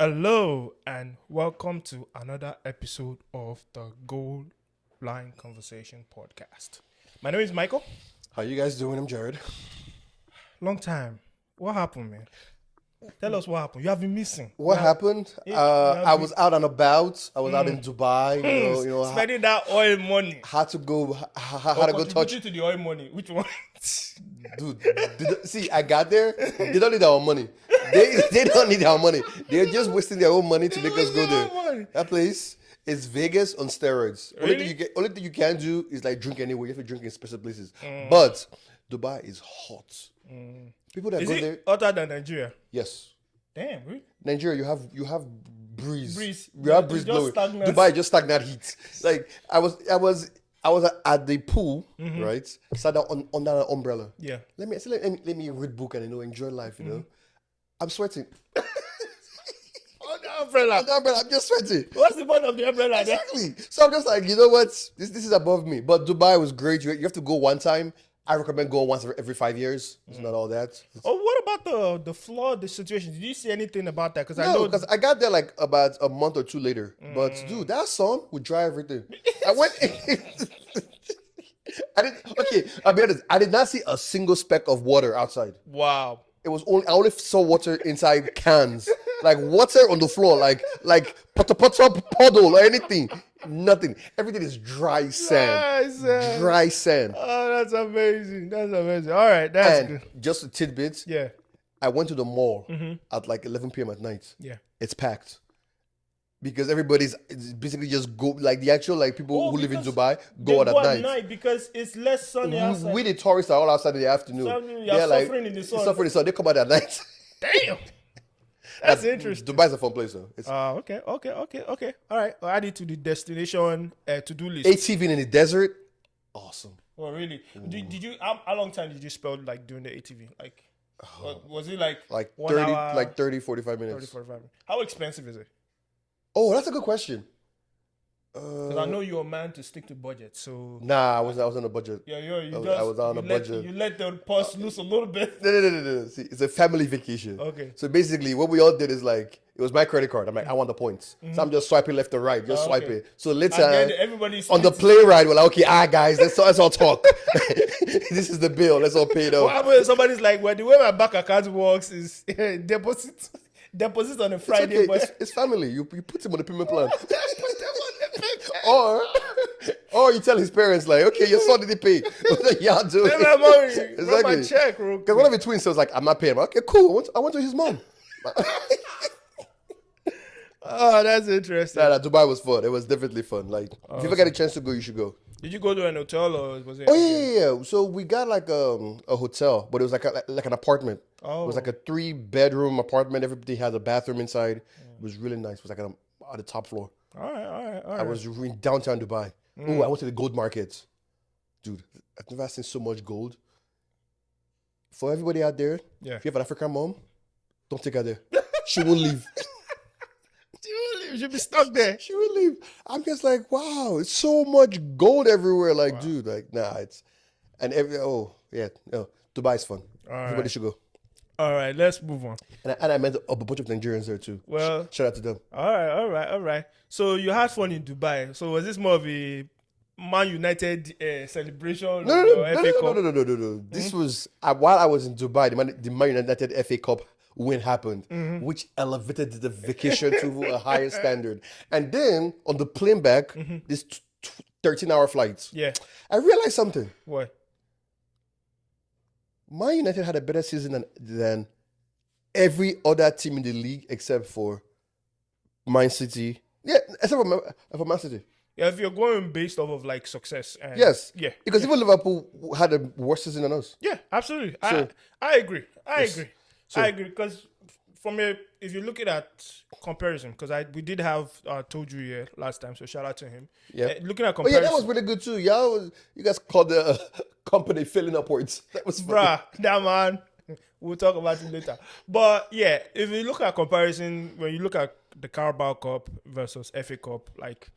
Hello and welcome to another episode of the Goal Line Conversation podcast. My name is Michael. How you guys doing? I'm Jared. Long time. What happened, man? Tell us what happened. You have been missing. What happened? I was out and about. I was out in Dubai. You know, spending that oil money. had to go. Had to go touch. To the oil money. Which one? Dude, see, I got there. They don't need our money. They don't need our money. They're just wasting their own money to make us go there. That place is Vegas on steroids. Really? Only thing you can do is like drink anywhere. You have to drink in special places. But Dubai is hot. People that Is go it there, hotter than Nigeria? yes. Damn, really? Nigeria, you have breeze. You have breeze It's just blowing. stagnant. Dubai just stagnant heat. Like I was at the pool, right? Sat down under an umbrella. Yeah. Let me read book and enjoy life. I'm sweating. On the umbrella. Under umbrella, I'm just sweating. What's the point of the umbrella there? Exactly. So I'm just like, you know what? This is above me. But Dubai was great. You have to go one time. I recommend going once every 5 years. It's not all that. Oh, what about the flood, the situation? Did you see anything about that? Because I know because I got there like about a month or two later. But dude, that sun would dry everything. I went. I'll be honest. I did not see a single speck of water outside. Wow. It was I only saw water inside cans, like water on the floor, like potter puddle or anything. Nothing. Everything is dry sand. Dry sand. Oh, that's amazing. That's amazing. All right, that's And good. just a tidbit. Yeah. I went to the mall at like 11 p.m. at night. Yeah. It's packed. Because it's basically just go, like the actual like people who live in Dubai go out at night. Because it's less sunny outside. We the tourists are all outside in the afternoon. You're suffering in the sun. Suffering in the sun. They come out at night. Damn. That's interesting. Dubai's a fun place though. It's Okay. All right. I'll add it to the destination to-do list. ATV in the desert. Awesome. Oh, really? Did you? How long time did you spend like doing the ATV? Like, was it like 1 30, hour? like 30, 45 minutes. 30, 45 minutes. How expensive is it? Oh, that's a good question. Because I know you're a man to stick to budget, so Nah, I was on a budget. yeah, I was on a budget. You let the purse loose a little bit. No. See, it's a family vacation. Okay. So basically, what we all did is like, it was my credit card. I'm like, I want the points. So I'm just swiping left or right, just swipe okay. it. So later, Everybody's on the plane ride, we're like, okay, guys, let's all talk. This is the bill. Let's all pay it off. What happens? Somebody's like, well, the way my bank account works is deposit on a Friday, Okay, but it's family. You put him on the payment plan. Or you tell his parents like, okay, your son didn't pay. Y'all do pay my money, exactly. my check, bro. Because one of the twins was like, I'm not paying. Okay, cool. I went to his mom. Oh, that's interesting. Nah, Dubai was fun. It was definitely fun. Like, if you ever get a chance to go, you should go. Did you go to an hotel or was it? Oh yeah. So we got like a hotel, but it was like an apartment. Oh. It was like a 3-bedroom apartment. Everybody had a bathroom inside. It was really nice. It was like on the top floor. All right. I was in downtown Dubai. Oh, I went to the gold market. Dude, I've never seen so much gold. For everybody out there, Yeah. if you have an African mom, don't take her there. She won't leave. You should be stuck there. She will leave. I'm just like, wow, it's so much gold everywhere. Like, dude, like, nah, Dubai's fun. Everybody should go. All right, let's move on. And I met a bunch of Nigerians there too. Well, Shout out to them. All right. So you had fun in Dubai. So was this more of a Man United celebration? No. This was while I was in Dubai. The Man United FA Cup win happened, which elevated the vacation to a higher standard. And then on the plane back, this 13-hour flight. Yeah. I realized something. What? Man United had a better season than every other team in the league except for Man City. Yeah, except for Man City. Yeah, if you're going based off of like success. And Yes. Yeah. Because even Liverpool had a worse season than us. Yeah, absolutely. So- I agree. I agree So- because if you're looking at comparison, because we did have told you here last time, so shout out to him. Yeah. Looking at Oh comparison. yeah, that was really good too. You guys called the company filling upwards. That was funny. Bruh, that man. We'll talk about it later. But yeah, if you look at comparison, when you look at the Carabao Cup versus FA Cup, like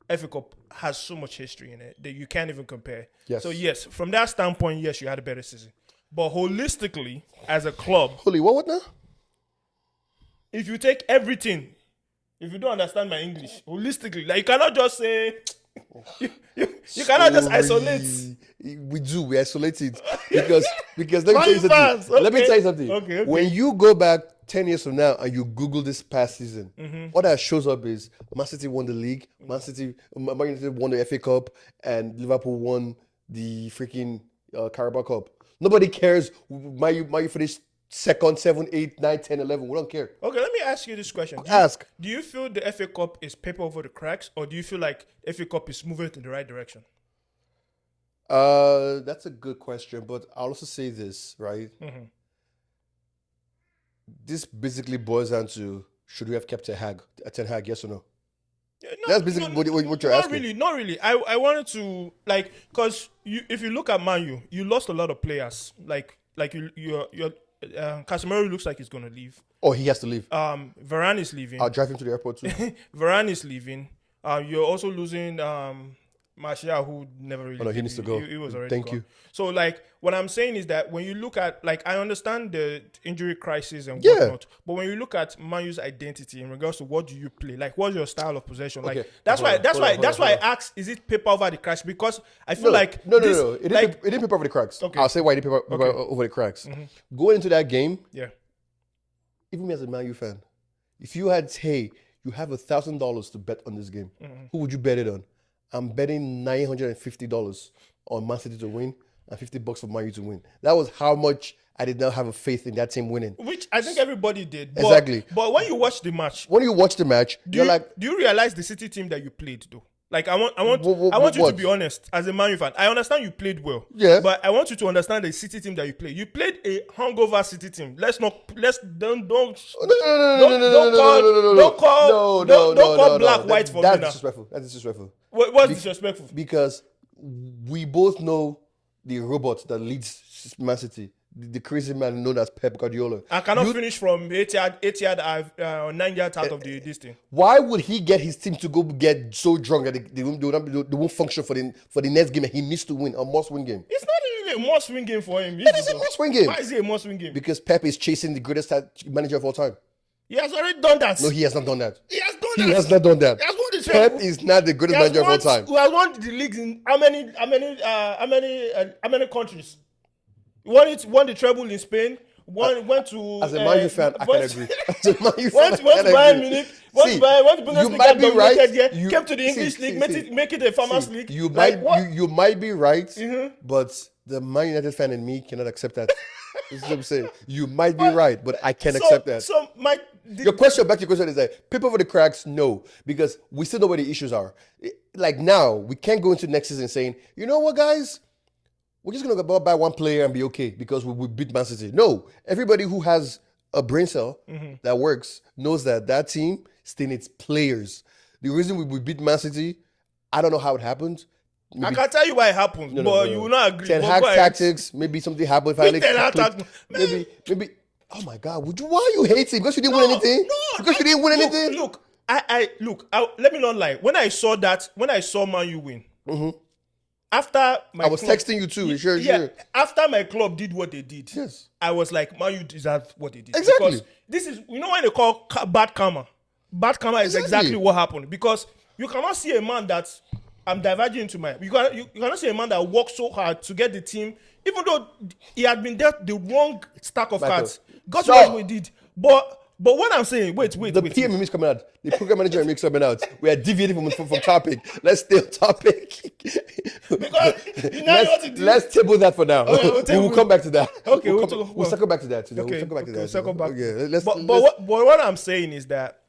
FA Cup has so much history in it that you can't even compare. Yes. So yes, from that standpoint, yes, you had a better season. But holistically, as a club, Holy, what now? if you take everything if you don't understand my English holistically, like you cannot just say you cannot just isolate. We isolate it because let me tell you fans, something. Let me okay. tell you something. Okay. When you go back 10 years from now and you Google this past season, what that shows up is Man City won the league, Man United won the FA Cup, and Liverpool won the freaking Carabao Cup. Nobody cares. Man U finished second, 7, 8, 9, 10, 11. We don't care. Okay, let me ask you this question. Do you feel the FA Cup is paper over the cracks, or do you feel like FA Cup is moving in the right direction? That's a good question, but I'll also say this, right? This basically boils down to, should we have kept Ten Hag, yes or no? No, that's basically what you're asking. Not really. I wanted to, like, because if you look at Man U, you lost a lot of players. Like your Casemiro looks like he's going to leave. Oh, he has to leave. Varane is leaving. I'll drive him to the airport too. Varane is leaving. You're also losing Martial, who never really. Oh no, he needs to go. He was already Thank gone. you. So, like, what I'm saying is that when you look at, like, I understand the injury crisis and whatnot, but when you look at Man U's identity in regards to what do you play, like, what's your style of possession, like, that's why I asked, is it paper over the cracks? Because I feel no. It didn't paper over the cracks. Okay. I'll say why it didn't paper over the cracks. Going into that game, even me as a Man U fan, if you had, hey, you have $1,000 to bet on this game, who would you bet it on? I'm betting $950 on Man City to win and $50 for Man U to win. That was how much I did not have a faith in that team winning. Which I think everybody did. Exactly. But when you watch the match, do you realize the City team that you played though? Like I want you to be honest as a Man U fan. I understand you played well. Yeah. But I want you to understand the City team that you played. You played a hungover City team. Don't call black white for me now. That's disrespectful. What's disrespectful? Because we both know the robot that leads Man City, the crazy man known as Pep Guardiola. I cannot finish from 8 yard or 9 yards out of this thing. Why would he get his team to go get so drunk that they won't function for the next game and he needs to win, a must-win game? It's not really a must-win game for him. It is a must-win game. Why is it a must-win game? Because Pep is chasing the greatest manager of all time. He has already done that. No, he has not done that. He has not done that. Pep is not the greatest manager of all time. He has won the leagues in how many countries? Won the treble in Spain. Went to as a Man U fan, I can agree. As a Man U fan, went to Bayern Munich. Went to Bundesliga. You might be right. Came to the English league. Make it a farmers league. You might be right, but the Man United fan in me cannot accept that. That's what I'm saying. You might be right, but I can't accept that. So your question is like, paper over the cracks? No, because we still know where the issues are. Like now, we can't go into next season saying, you know what, guys? We're just going to go buy one player and be okay because we beat Man City. No, everybody who has a brain cell that works knows that team still needs players. The reason we beat Man City, I don't know how it happened. Maybe, I can tell you why it happened, but you will not agree. Ten Hag tactics, maybe something happened. Maybe. Oh my God! Why are you hating? Because you didn't win anything? Because you didn't win anything? Look. Let me not lie. When I saw Man U win, after my I was texting you too. Sure. After my club did what they did, yes, I was like, Man U deserved what they did. Exactly. Because this is, when they call bad karma. Bad karma is exactly what happened. Because you cannot see a man that I'm diverging into you cannot see a man that worked so hard to get the team, even though he had been dealt the wrong stack of cards. Got what we did, but what I'm saying, wait. The PM is coming out. The program manager is coming out. We are deviating from topic. Let's stay on topic. Because let's table that for now. Okay, we'll come back to that. Okay, we'll circle back to that. Okay, we'll circle back. Yeah, but what I'm saying is that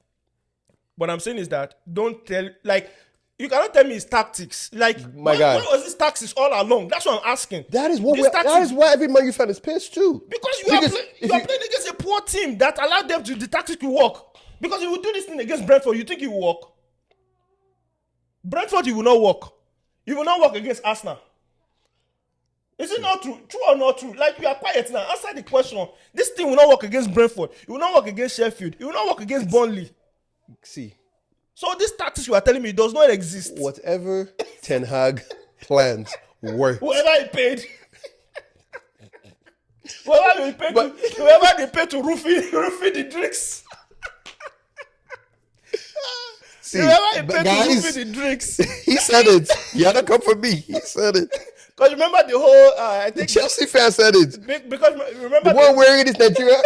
don't tell, like, you cannot tell me it's tactics. Like, my God, what was this tactics all along? That's what I'm asking. That is why every Man U fan is pissed too. Because you are playing against a poor team that allowed them to the tactics to work. Because if you do this thing against Brentford, you think it will work? Brentford, it will not work. It will not work against Arsenal. Is it not true? True or not true? Like, you are quiet now. Answer the question. This thing will not work against Brentford. It will not work against Sheffield. It will not work against Burnley. See. So this tactics you are telling me does not exist. Whatever Ten Hag planned worked. Whoever he paid. Whoever they paid to roofie the drinks. See, remember he paid guys, to give me the drinks. he said it. You had to come for me. He said it. Because remember the whole, I The think, Chelsea fan said it. because remember The one wearing this Nigeria,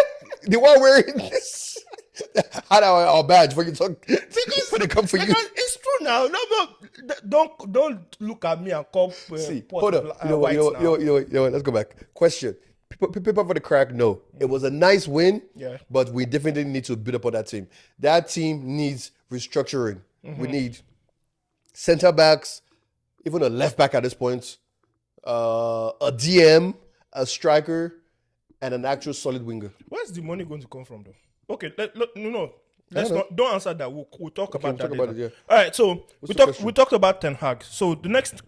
the one wearing this had our badge for you talk. When they come for you. because it's true now. No, don't look at me and call. See, pot hold up. You know what? Let's go back. Question. People for the crack, no. It was a nice win, Yeah. but we definitely need to build up on that team. That team needs restructuring. We need center backs, even a left back at this point, a DM, a striker, and an actual solid winger. Where's the money going to come from, though? Okay, no. Let's know. not. Don't answer that. We'll talk about that. talk about later. it, yeah. All right. So the question? we talked about Ten Hag. So the next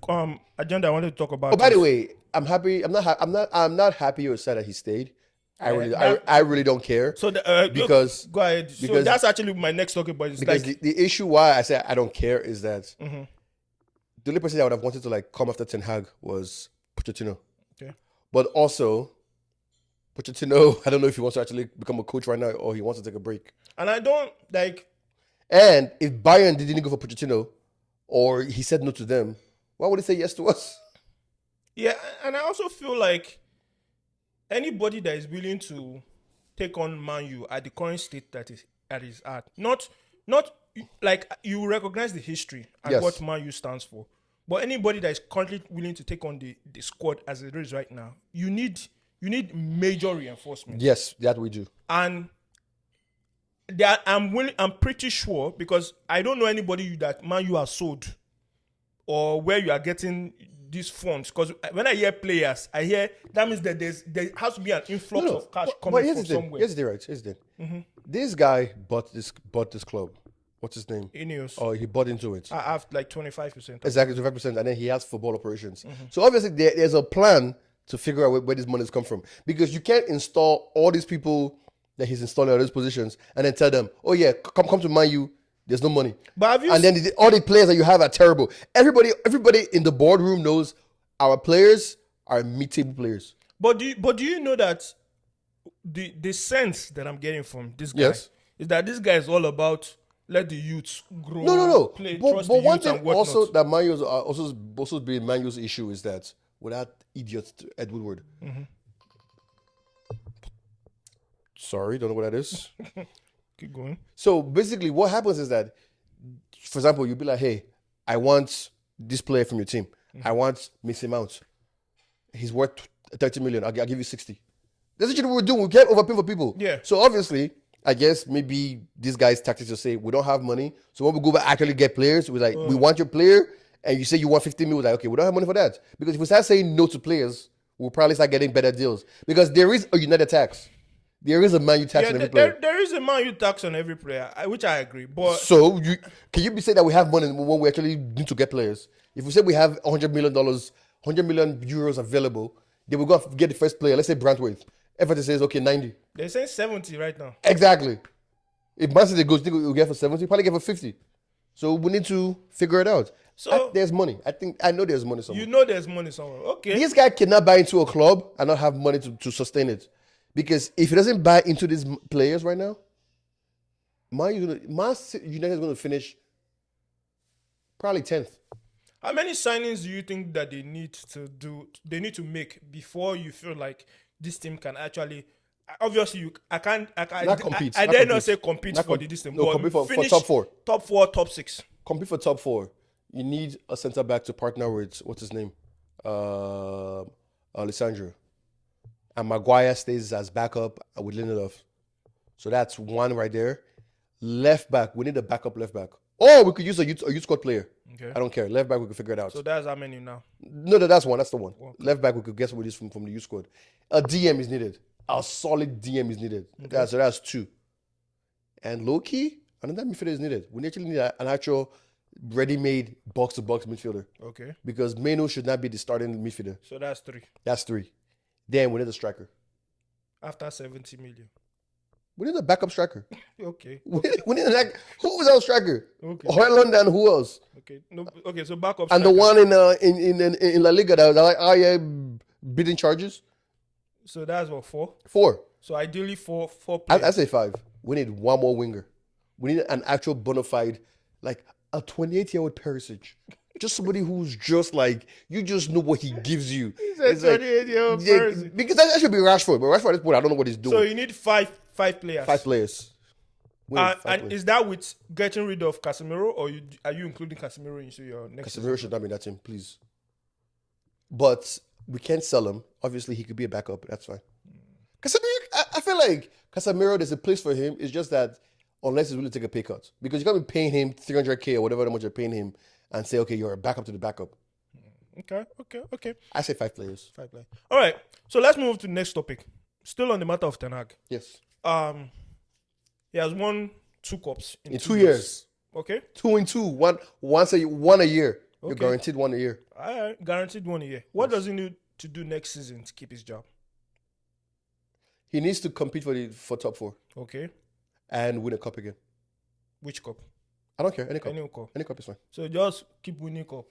agenda I wanted to talk about. Oh, by the way, I'm happy. I'm not happy or sad that he stayed. I really don't care. So because go ahead. So because- that's actually my next talking point. It's because like the issue why I say I don't care is that the only person I would have wanted to like come after Ten Hag was Pochettino. Okay. But also, Pochettino, I don't know if he wants to actually become a coach right now or he wants to take a break. And I don't like. And if Bayern didn't go for Pochettino or he said no to them, why would he say yes to us? Yeah, and I also feel like anybody that is willing to take on Man U at the current state that is at, not like you recognize the history and Yes. what Man U stands for, but anybody that is currently willing to take on the squad as it is right now, you need major reinforcement. Yes, that we do. And that I'm pretty sure, because I don't know anybody that Man U has sold or where you are getting these funds. Because when I hear players, I hear that means that there has to be an influx of cash coming from somewhere. Here's the right. Here's the thing. This guy bought this club. What's his name? Ineos. Oh, he bought into it. I have like 25%. Exactly, 25%, and then he has football operations. So obviously there's a plan to figure out where this money's come from. Because you can't install all these people that he's installing on those positions and then tell them, oh yeah, come to Man U, there's no money. But have you And then all the players that you have are terrible. Everybody in the boardroom knows our players are mid-table players. But do you know that the sense that I'm getting from this guy Yes. is that this guy is all about let the youths grow, No. play, But trust the one youth and thing whatnot. also that Man U's also been Man U's issue is that without idiot Ed Woodward. Sorry, don't know what that is. Keep going. So basically, what happens is that, for example, you'll be like, hey, I want this player from your team. I want Mason Mount. He's worth 30 million. I'll give you 60. That's what we're doing. We can't overpay for people. Yeah. So obviously, I guess maybe this guy's tactics to say, we don't have money. So when we go back actually get players, we're like, we want your player. And you say you want 50 million. We're like, okay, we don't have money for that. Because if we start saying no to players, we'll probably start getting better deals. Because there is a United tax. There is a Man U tax on every player. there is a Man U tax on every player, which I agree. But So can you be saying that we have money when we actually need to get players? If we say we have $100 million, 100 million euros available, then we go and get the first player. Let's say Brantwaite. Everton says, okay, 90. they're saying 70 right now. Exactly. If Man City goes, think we'll get for 70, probably get for 50. So we need to figure it out. So there's money. I know there's money somewhere. you know there's money somewhere. Okay. This guy cannot buy into a club and not have money to sustain it. Because if he doesn't buy into these players right now, Man United is going to finish probably 10th. How many signings do you think that they need to make before you feel like this team can actually? Obviously, I Not compete. I Not dare not compete. say compete Not for com- this team. no, but compete for finish top 4. top 4, top 6. Compete for top 4. You need a centre back to partner with, what's his name? Alessandro. And Maguire stays as backup with Lindelof. So that's one right there. Left back, we need a backup left back. Or we could use a youth squad player. Okay. I don't care. Left back, we could figure it out. So that's how many now? No, that's one. That's the one. Okay. Left back, we could guess what it is from the youth squad. A DM is needed. A solid DM is needed. Okay. So that's 2. And low key, another midfielder is needed. We actually need an actual ready-made box-to-box midfielder. Okay. Because Meno should not be the starting midfielder. So that's 3 That's 3. Then we need a striker. after 70 million. We need a backup striker. Okay. We need who was our striker? Okay. Hoyland and who else? Okay. No. Okay. So backup. And the striker. one in La Liga that was like, oh yeah, bidding charges. So that's what 4. 4. So ideally 4 players. I say 5. We need one more winger. We need an actual bona fide like a 28-year-old Perisic. Just somebody who's just like, you just know what he gives you. He's a 28-year-old person. Because that should be Rashford. But Rashford at this point, I don't know what he's doing. So you need five players. 5 players. And is that with getting rid of Casemiro, or are you including Casemiro into your next Casemiro should not be in that team, please. But we can't sell him. Obviously, he could be a backup. That's fine. Casemiro, I feel like Casemiro, there's a place for him. It's just that unless he's willing to take a pay cut. Because you can't be paying him 300K or whatever much you're paying him and say, okay, you're a backup to the backup. Okay. I say 5 players. 5 players. All right. So let's move to the next topic. Still on the matter of Ten Hag. Yes. He has won 2 cups in 2 years. Okay. 2 and 2. One a year. Okay. You're guaranteed 1 a year. All right. Guaranteed 1 a year. What does he need to do next season to keep his job? He needs to compete for top 4. Okay. And win a cup again. Which cup? I don't care. Any cup. Any cup is fine. So just keep winning cup,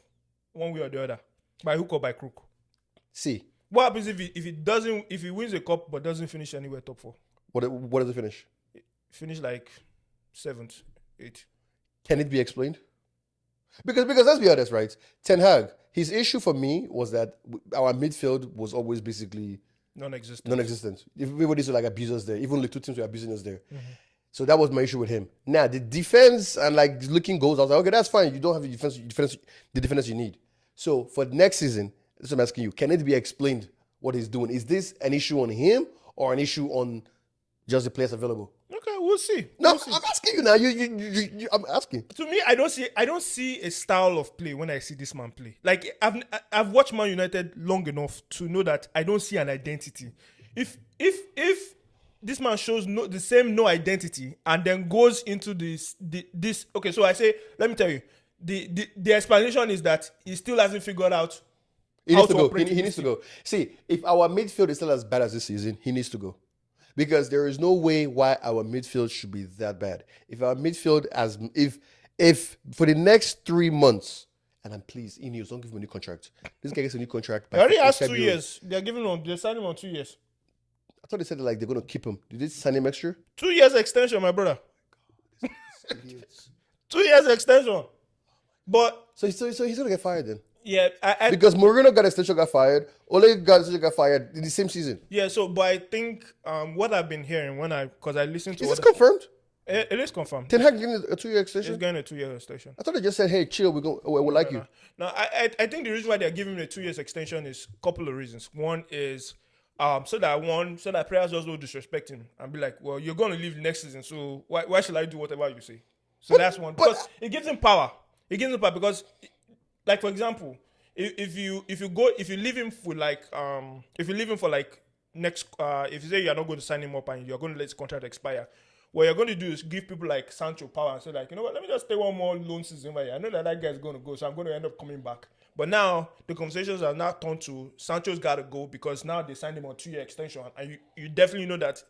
one way or the other, by hook or by crook. See. What happens if he wins a cup but doesn't finish anywhere top 4? What does it finish? Finish like 7th, 8th. Can it be explained? Because let's be honest, right? Ten Hag, his issue for me was that our midfield was always basically non-existent. Everybody used to like abuse us there. Even the 2 teams were abusing us there. Mm-hmm. So that was my issue with him. Now the defense and like looking goals, I was like, okay, that's fine. You don't have the defense you need. So for next season, that's what I'm asking you. Can it be explained what he's doing? Is this an issue on him or an issue on just the players available? Okay, we'll see. No, I'm asking you now. I'm asking. To me, I don't see a style of play when I see this man play. Like I've watched Man United long enough to know that I don't see an identity. If this man shows the same no identity and then goes into this. Okay, so I say, let me tell you, the explanation is that he still hasn't figured out. He needs to go. He needs to go. See, if our midfield is still as bad as this season, he needs to go. Because there is no way why our midfield should be that bad. If our midfield if for the next 3 months, and I'm pleased, Ineos, don't give him a new contract. This guy gets a new contract. He already has 2 years. They're signing him on 2 years. I thought they said like they're gonna keep him. Did they sign him extra? 2 years extension, my brother. 2 years extension. But so he's gonna get fired then. Yeah, because Mourinho got extension, got fired. Ole got fired in the same season. Yeah, so but I think what I've been hearing because I listened to. Is this confirmed? It is confirmed. Ten Hag getting a 2-year extension. He's getting a 2-year extension. I thought they just said, "Hey, chill, we like you." No, I think the reason why they're giving him a 2 years extension is a couple of reasons. One is so that players just don't disrespect him and be like, well, you're going to leave next season, so why should I do whatever you say? So that's one. Because it gives him power. It gives him power because, like, for example, if you leave him for next, if you say you're not going to sign him up and you're going to let his contract expire, what you're going to do is give people like Sancho power and say like, you know what, let me just stay one more loan season right here. I know that guy's going to go, so I'm going to end up coming back. But now the conversations are now turned to Sancho's got to go because now they signed him on 2-year extension, and you definitely know that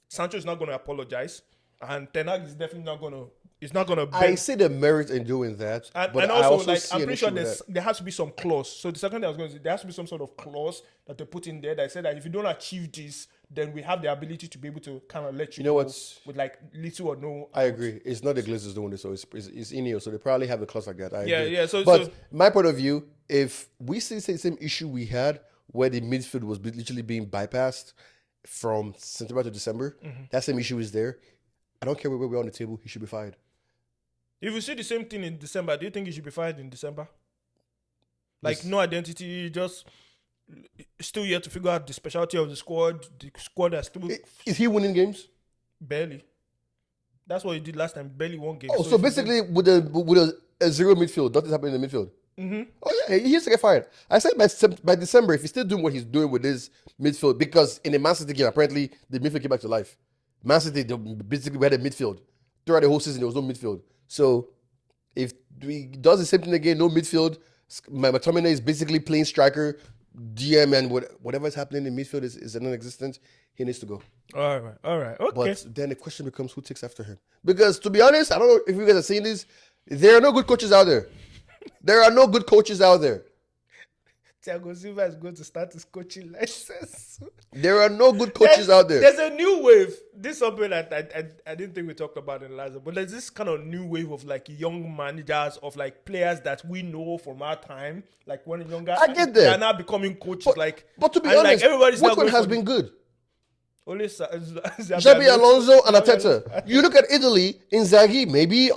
Sancho is not going to apologize, and Ten Hag is definitely not going to. It's not going to. I see the merit in doing that, but also like I'm pretty sure there has to be some clause. So the second thing I was going to say, there has to be some sort of clause that they put in there that said that if you don't achieve this, then we have the ability to be able to kind of let you know with like little or no. I agree. It's not the Glazers doing this, so it's Ineos, so they probably have a clause like that. I agree. Yeah. But my point of view, if we see the same issue we had where the midfield was literally being bypassed from September to December, that same issue is there. I don't care where we're on the table. He should be fired. If you see the same thing in December, do you think he should be fired in December? Like no identity, just still yet to figure out the specialty of the squad. The squad that's still is he winning games? Barely. That's what he did last time. Barely won games. Oh, so basically with a zero midfield, nothing's happening in the midfield. Mm-hmm. Oh yeah, he has to get fired. I said by December, if he's still doing what he's doing with his midfield, because in the Man City game, apparently the midfield came back to life. Man City basically had a midfield throughout the whole season. There was no midfield. So if he does the same thing again, no midfield, McTominay is basically playing striker, DM, and whatever is happening in midfield is non-existent. He needs to go. All right, okay. But then the question becomes, who takes after him? Because to be honest, I don't know if you guys are seeing this. There are no good coaches out there. There are no good coaches out there. Thiago Silva is going to start his coaching license. There are no good coaches out there. There's a new wave. This is something that I didn't think we talked about in the last, but there's this kind of new wave of like young managers, of like players that we know from our time, like when younger. I get that. They are now becoming coaches. But to be and, honest, like, everybody's which now one going has for been good? only Xabi Alonso and Arteta. You look at Italy, Inzaghi, maybe.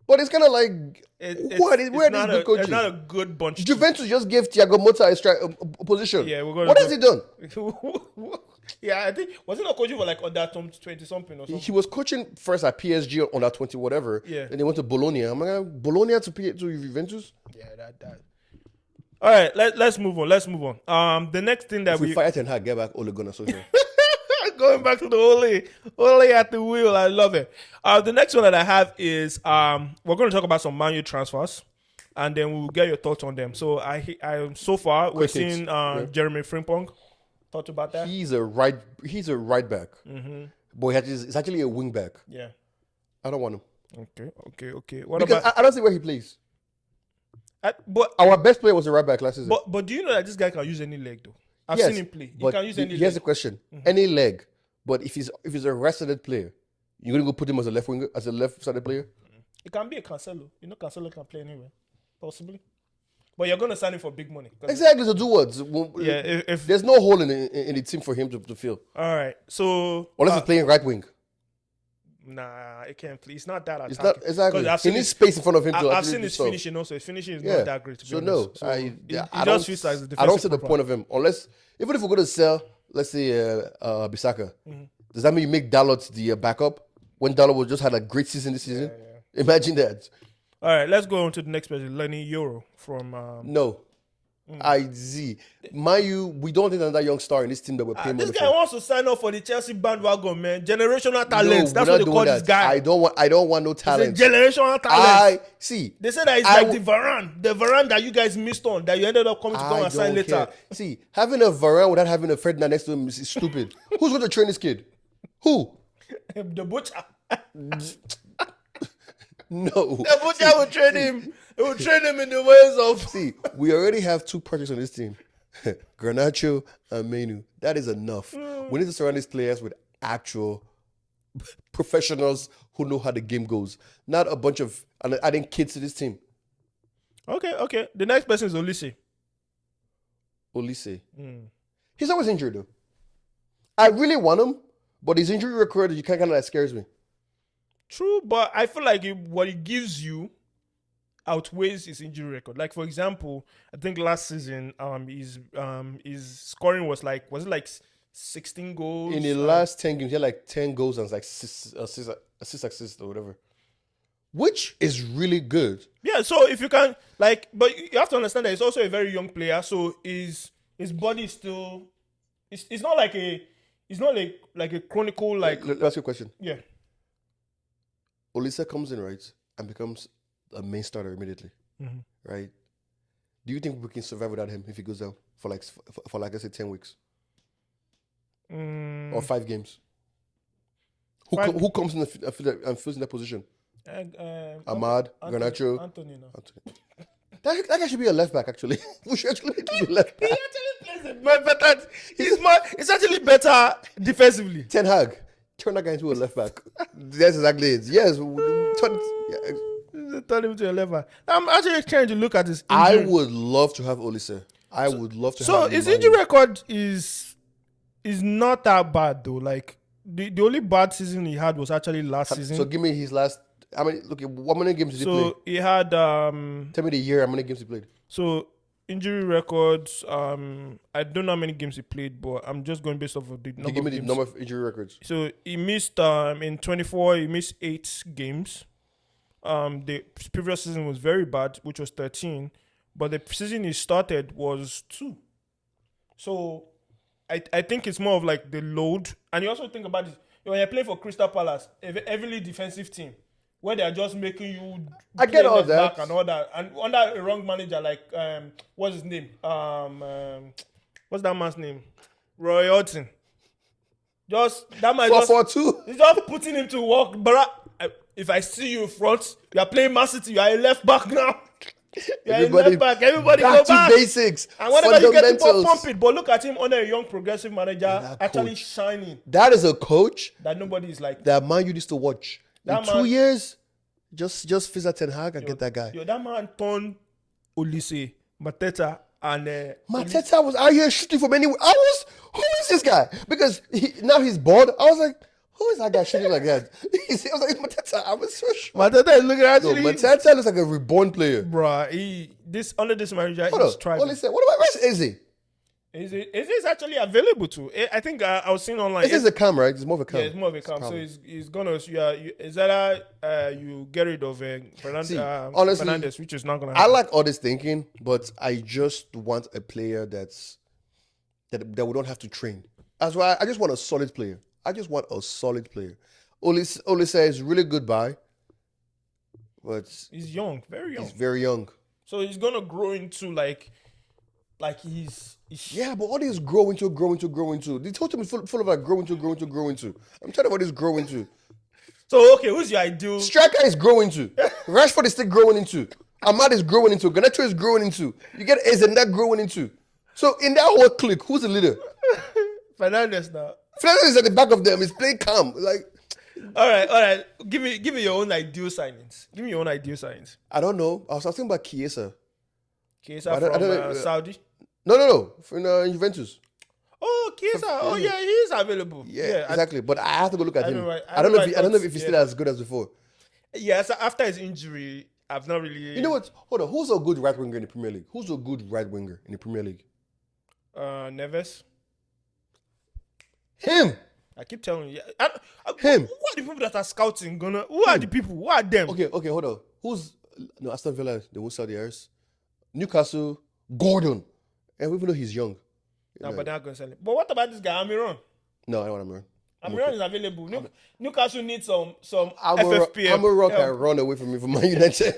But it's kind of like, where are these good coaches? It's not a good bunch. Juventus just gave Thiago Motta a position. Yeah, what has he done? Yeah, I think was he not coaching for like under 20 something or something? He was coaching first at PSG under 20 whatever. Yeah. Then he went to Bologna. I'm like, Bologna to Juventus? Yeah, that. All right, let's move on. The next thing that if we fire Ten Hag, get back Ole Gunnar Solskjaer. Going back to the Ole at the wheel. I love it. The next one that I have is we're going to talk about some Man U transfers, and then we'll get your thoughts on them. So I so far we're seeing Jeremy Frimpong. Thoughts about that? He's a right back. But he's actually a wing back. Yeah. I don't want him. Okay. I don't see where he plays. But our best player was a right back last season. But do you know that this guy can use any leg though? I've seen him play. He can use any leg. Here's the question: any leg. But if he's a rested player, you're gonna go put him as a left-sided player. It can be a Cancelo. You know, Cancelo can play anywhere, possibly. But you're gonna sign him for big money. Exactly, to do what? Yeah, if there's no hole in the team for him to fill. All right, so unless he's playing right wing. Nah, it can't play. It's not that attacking. It's not exactly. He needs space in front of him. I've seen his finishing also. His finishing is not that great. To be honest. I don't see the point of him unless even if we're going to sell, let's say Bissaka. Does that mean you make Dalot the backup when Dalot just had a great season this season? Yeah. Imagine that. All right, let's go on to the next person. Lenny Euro from no. Mayu, we don't need another young star in this team that we're paying money for. This guy wants to sign up for the Chelsea bandwagon, man. Generational talents. That's what they call this guy. I don't want no talent. Generational talent. They said that it's like the Varane that you guys missed on, that you ended up coming to come and sign later. See, having a Varane without having a Ferdinand next to him is stupid. Who's going to train this kid? Who? The butcher. No. The butcher will train him. He will train him in the ways of. See, we already have two projects on this team, Garnacho and Menu. That is enough. We need to surround these players with actual professionals who know how the game goes, not a bunch of adding kids to this team. Okay. The next person is Olise. He's always injured though. I really want him, but his injury record, you kind of that scares me. True, but I feel like what it gives you outweighs his injury record. Like for example, I think last season, his scoring was it like 16 goals in the last 10 games? He had like 10 goals and like six assists or whatever, which is really good. Yeah, so if you can but you have to understand that he's also a very young player. So his body is still, it's not like a chronicle like. Let me ask you a question. Yeah. Olise comes in, right, and becomes a main starter immediately, right? Do you think we can survive without him if he goes down for let's say 10 weeks or 5 games? Who comes in and fills in that position? Ahmad, Garnacho, Anthony. That guy should be a left back. Actually, we should actually make him a left back. He actually plays better. He's actually better defensively. Ten Hag. Turn that guy into a left back. That's exactly it. Yes. Turn him to a left back. I'm actually trying to look at his injury. I would love to have Olise. I would love to have him. So his injury record is not that bad though. Like the only bad season he had was actually last season. So give me his last. How many games did he play? So he had tell me the year, how many games he played. So injury records, I don't know how many games he played, but I'm just going based off of the number. Give me the number of injury records. So he missed in 24. He missed 8 games. The previous season was very bad, which was 13, but the season he started was 2. So I think it's more of like the load, and you also think about it when you're playing for Crystal Palace, a heavily defensive team, where they are just making you. I get all that. Back and all that, and under a wrong manager like what's his name? What's that man's name? Roy Hodgson. Just that man. 4-4-2. He's just putting him to work. But if I see you in front, you are playing Man City. You are a left back now. Everybody back. Everybody back go to back. basics. And whenever you get the ball, fundamentals. pump it. But look at him under a young progressive manager, That actually coach. shining. That is a coach That nobody is like. that man you used to watch. In That 2 man- years, just visit Ten Hag and get that guy. That man turned Olise, Mateta, and Mateta was out here shooting from anywhere. Who is this guy? Because now he's bored. I was like, who is that guy shooting like that? I was like, it's Mateta. I was so shocked. Mateta is looking No, actually. Mateta looks like a reborn player. Bruh, under this manager, Hold he's on. thriving. What where's Izzy? Is this actually available too? I think I was seeing online. This is a cam, right? It's more of a cam. Yeah, it's more of a camp. So he's gonna. Is that you get rid of See, honestly, Fernandes, which is not gonna I happen. like all this thinking, but I just want a player that we don't have to train. That's why I just want a solid player. I just want a solid player. Olise is really good by, but He's young, very young. he's very young. So he's gonna grow into like he's Yeah, but what is grow into? The totem is full of like grow into. I'm telling you what is grow into. So okay, who's your ideal? Striker is growing into. Rashford is still growing into. Ahmad is growing into. Garnacho is growing into. You get Ezenak growing into. So in that whole clique, who's the leader? Fernandes now. Fernandes is at the back of them. He's playing calm. Like, All right. Give me your own ideal signings. Give me your own ideal signings. I don't know. I was talking about Chiesa. Chiesa I don't from know. Saudi. No. In Juventus. Oh, Chiesa. Oh yeah, he is available. Yeah, exactly. But I have to go look at I him. know, right. I don't know if thoughts, he's still as good as before. So after his injury, I've not really. You know what? Hold on. Who's a good right winger in the Premier League? Neves. Him. I keep telling you. Him. Who are the people that are scouting? Who are the people? Who are them? Okay, hold on. Aston Villa, they won't sell the heirs. Newcastle, Gordon. And even though he's young. No, but they're not going to sell him. But what about this guy, Amiron? No, I don't want Amiron. Amiron is available. Newcastle needs some FFP help. Amiron can run away from me from Man United.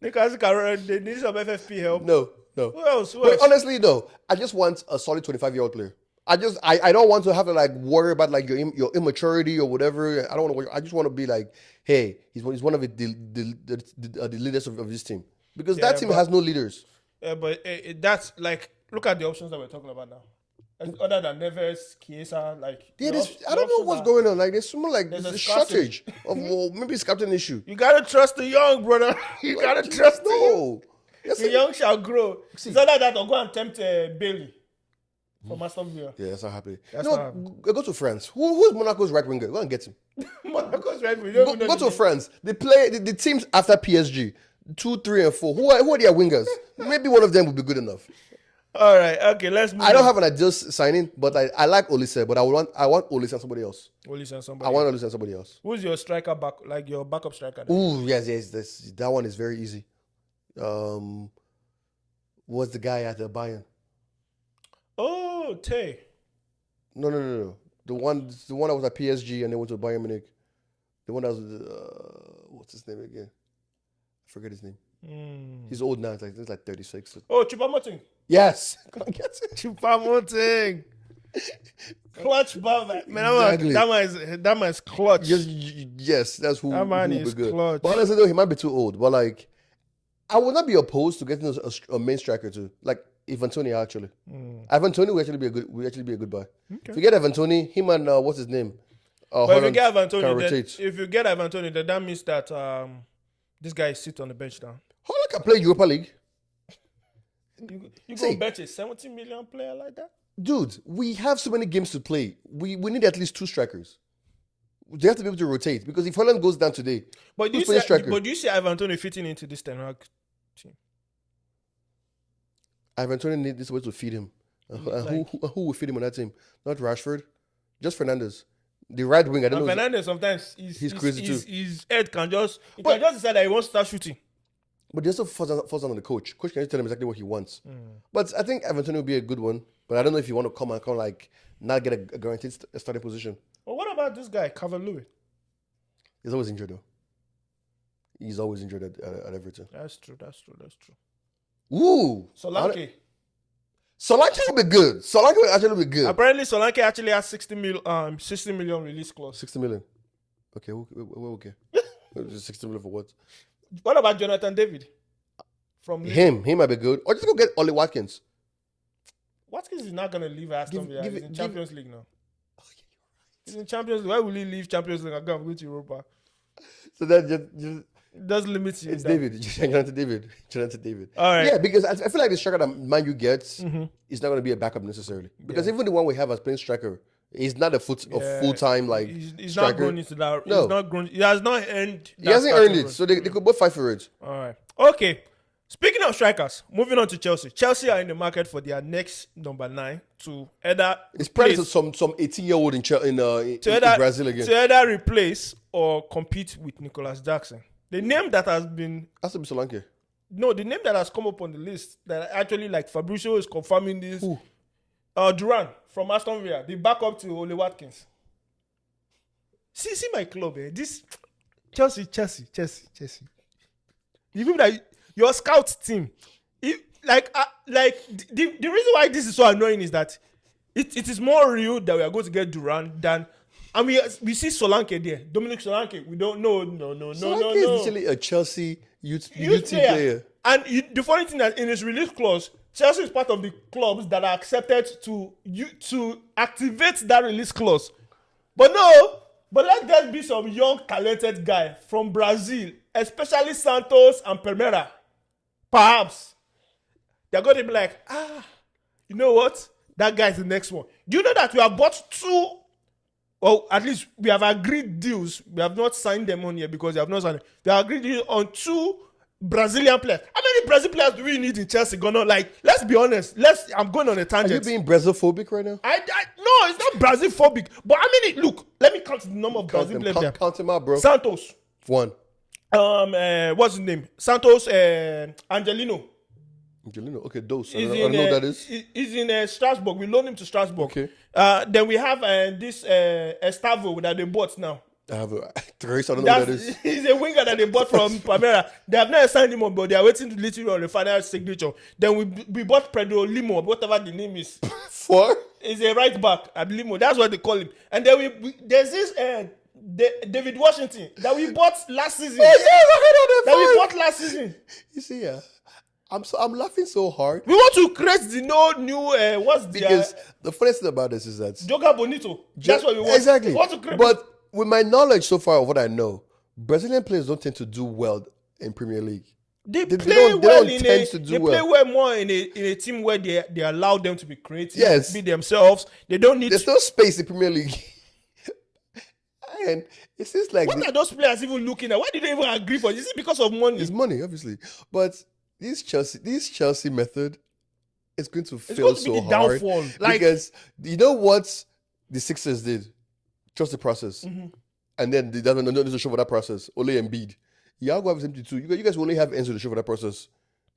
Newcastle can run. They need some FFP help. No. Who else? But honestly, though, I just want a solid 25-year-old player. I don't want to have to like worry about like your immaturity or whatever. I don't want to. I just want to be like, hey, he's one of the leaders of this team, because that team has no leaders. Yeah, but that's like, look at the options that we're talking about now. Other than Neves, Chiesa, like Yeah, I don't know what's going on. Like there's someone like There's there's a a shortage of maybe it's captain issue. You gotta trust the young, brother. You gotta trust the young. No. The young shall grow. It's either that or go and tempt Bailey from Aston Villa. Yeah, that's not happening. That's No, not go to France. Who's Monaco's right winger? Go and get him. Monaco's right. Go to France. They play the teams after PSG. 2, 3, and 4. Who are their wingers? Maybe one of them would be good enough. All right, okay, let's move I don't on. have an ideal signing, but I like Olise, but I want Olise and somebody else. Olise and somebody. I want Olise and somebody else. Who's your striker back, like your backup striker? Then? Ooh, yes, that one is very easy. What's the guy at the Bayern? Oh, Tay. No. The one that was at PSG and then went to Bayern Munich. The one that was what's his name again? I forget his name. He's old now. He's like 36. Oh, Choupo-Moting. Yes. Come on, get it. Choupo-Moting. Clutch ball, man. Exactly. That man is clutch. Yes, that's who. That man who will is be good. clutch. But honestly, though, he might be too old. But like, I would not be opposed to getting a main striker too. Like Ivan Toney, actually. Ivan Toney will actually be a good buy. Okay. If you get Ivan Toney, him and what's his name? But if you get Ivan Toney, can then, rotate. if you get Ivan Toney, then that means that this guy sit on the bench now. Holland can play Europa League. You go bench a 70 million player like that? Dude, we have so many games to play. We need at least 2 strikers. They have to be able to rotate, because if Holland goes down today, but do you see Ivan Toney fitting into this Ten Hag team? Ivan Toney needs this way to feed him. Who will feed him on that team? Not Rashford, just Fernandes. The right wing, I don't know. Fernandes sometimes he's crazy too. His head can just decide that he wants to start shooting. But they also falls on the coach. Coach can just tell him exactly what he wants. But I think Ivan Toney will be a good one. But I don't know if you want to come like not get a guaranteed starting position. Well, what about this guy, Calvert-Lewin? He's always injured though. He's always injured at Everton. That's true. Ooh. Solanke. Solanke will be good. Solanke will actually be good. Apparently, Solanke actually has 60 million release clause. 60 million. Okay, we're okay. 60 million for what? What about Jonathan David? from Lille. Him might be good. Or just go get Ollie Watkins. Watkins is not going to leave Aston Villa. He's in Champions League now. He's in Champions League. Why will he leave Champions League and go to Europa? So that just does limit you. it's David. Jonathan David. All right. Yeah, because I feel like the striker that Man U gets is not going to be a backup necessarily. Because even the one we have as playing striker, he's not a full-time like he's striker. not grown into that. No. He's not grown. He has not earned. He hasn't earned it, so they could both fight for it. All right. Okay. Speaking of strikers, moving on to Chelsea. Chelsea are in the market for their next number 9 to either it's probably some 18-year-old in Brazil again. To either replace or compete with Nicolas Jackson. The name that has been Has to be Solanke. No, the name that has come up on the list that actually like Fabrizio is confirming this. Who? Duran from Aston Villa, the backup to Ollie Watkins. See my club, eh? This Chelsea. Even that your scout team, the reason why this is so annoying is that it is more real that we are going to get Duran than. And we see Solanke there, Dominic Solanke. We don't know. No. Solanke is actually a Chelsea youth player. And the funny thing that in his release clause, Chelsea is part of the clubs that are accepted to activate that release clause. But let there be some young talented guy from Brazil, especially Santos and Palmeiras. Perhaps they're going to be like, you know what? That guy's the next one. Do you know that we have bought 2? Well, at least we have agreed deals. We have not signed them on here because they have not signed them. We have agreed deals on 2 Brazilian players. How many Brazilian players do we need in Chelsea? Let's be honest. I'm going on a tangent. Are you being Brazil-phobic right now? No, it's not Brazil-phobic. But how many? Look, let me count the number of Brazil players. Count them out, bro. Santos. 1. What's his name? Santos Angelino. Okay, Dose. I don't know what that is. He's in Strasbourg. We loaned him to Strasbourg. Okay. Then we have this Estavo that they bought now. I have Trace. I don't know what that is. He's a winger that they bought from Palmeiras. They have not signed him on, but they are waiting literally on the final signature. Then we bought Pedro Limo, whatever the name is. 4? He's a right back at Limo. That's what they call him. And then there's this David Washington that we bought last season. Oh yeah, that we bought last season. You see, yeah. I'm laughing so hard. We want to create the new because the funniest thing about this is that Joga Bonito. That's what we want. Exactly. We want to create. But with my knowledge so far of what I know, Brazilian players don't tend to do well in Premier League. They play well more in a team where they allow them to be creative, yes, be themselves. They don't need. There's no space in Premier League. And it seems like what are those players even looking at? Why did they even agree for? Is it because of money? It's money, obviously. But this Chelsea method is going to fail so hard. Because you know what the Sixers did? Trust the process. Mm-hmm. And then they don't need to show for that process. Ole Embiid. Iago has empty too. You guys will only have Enzo to show for that process.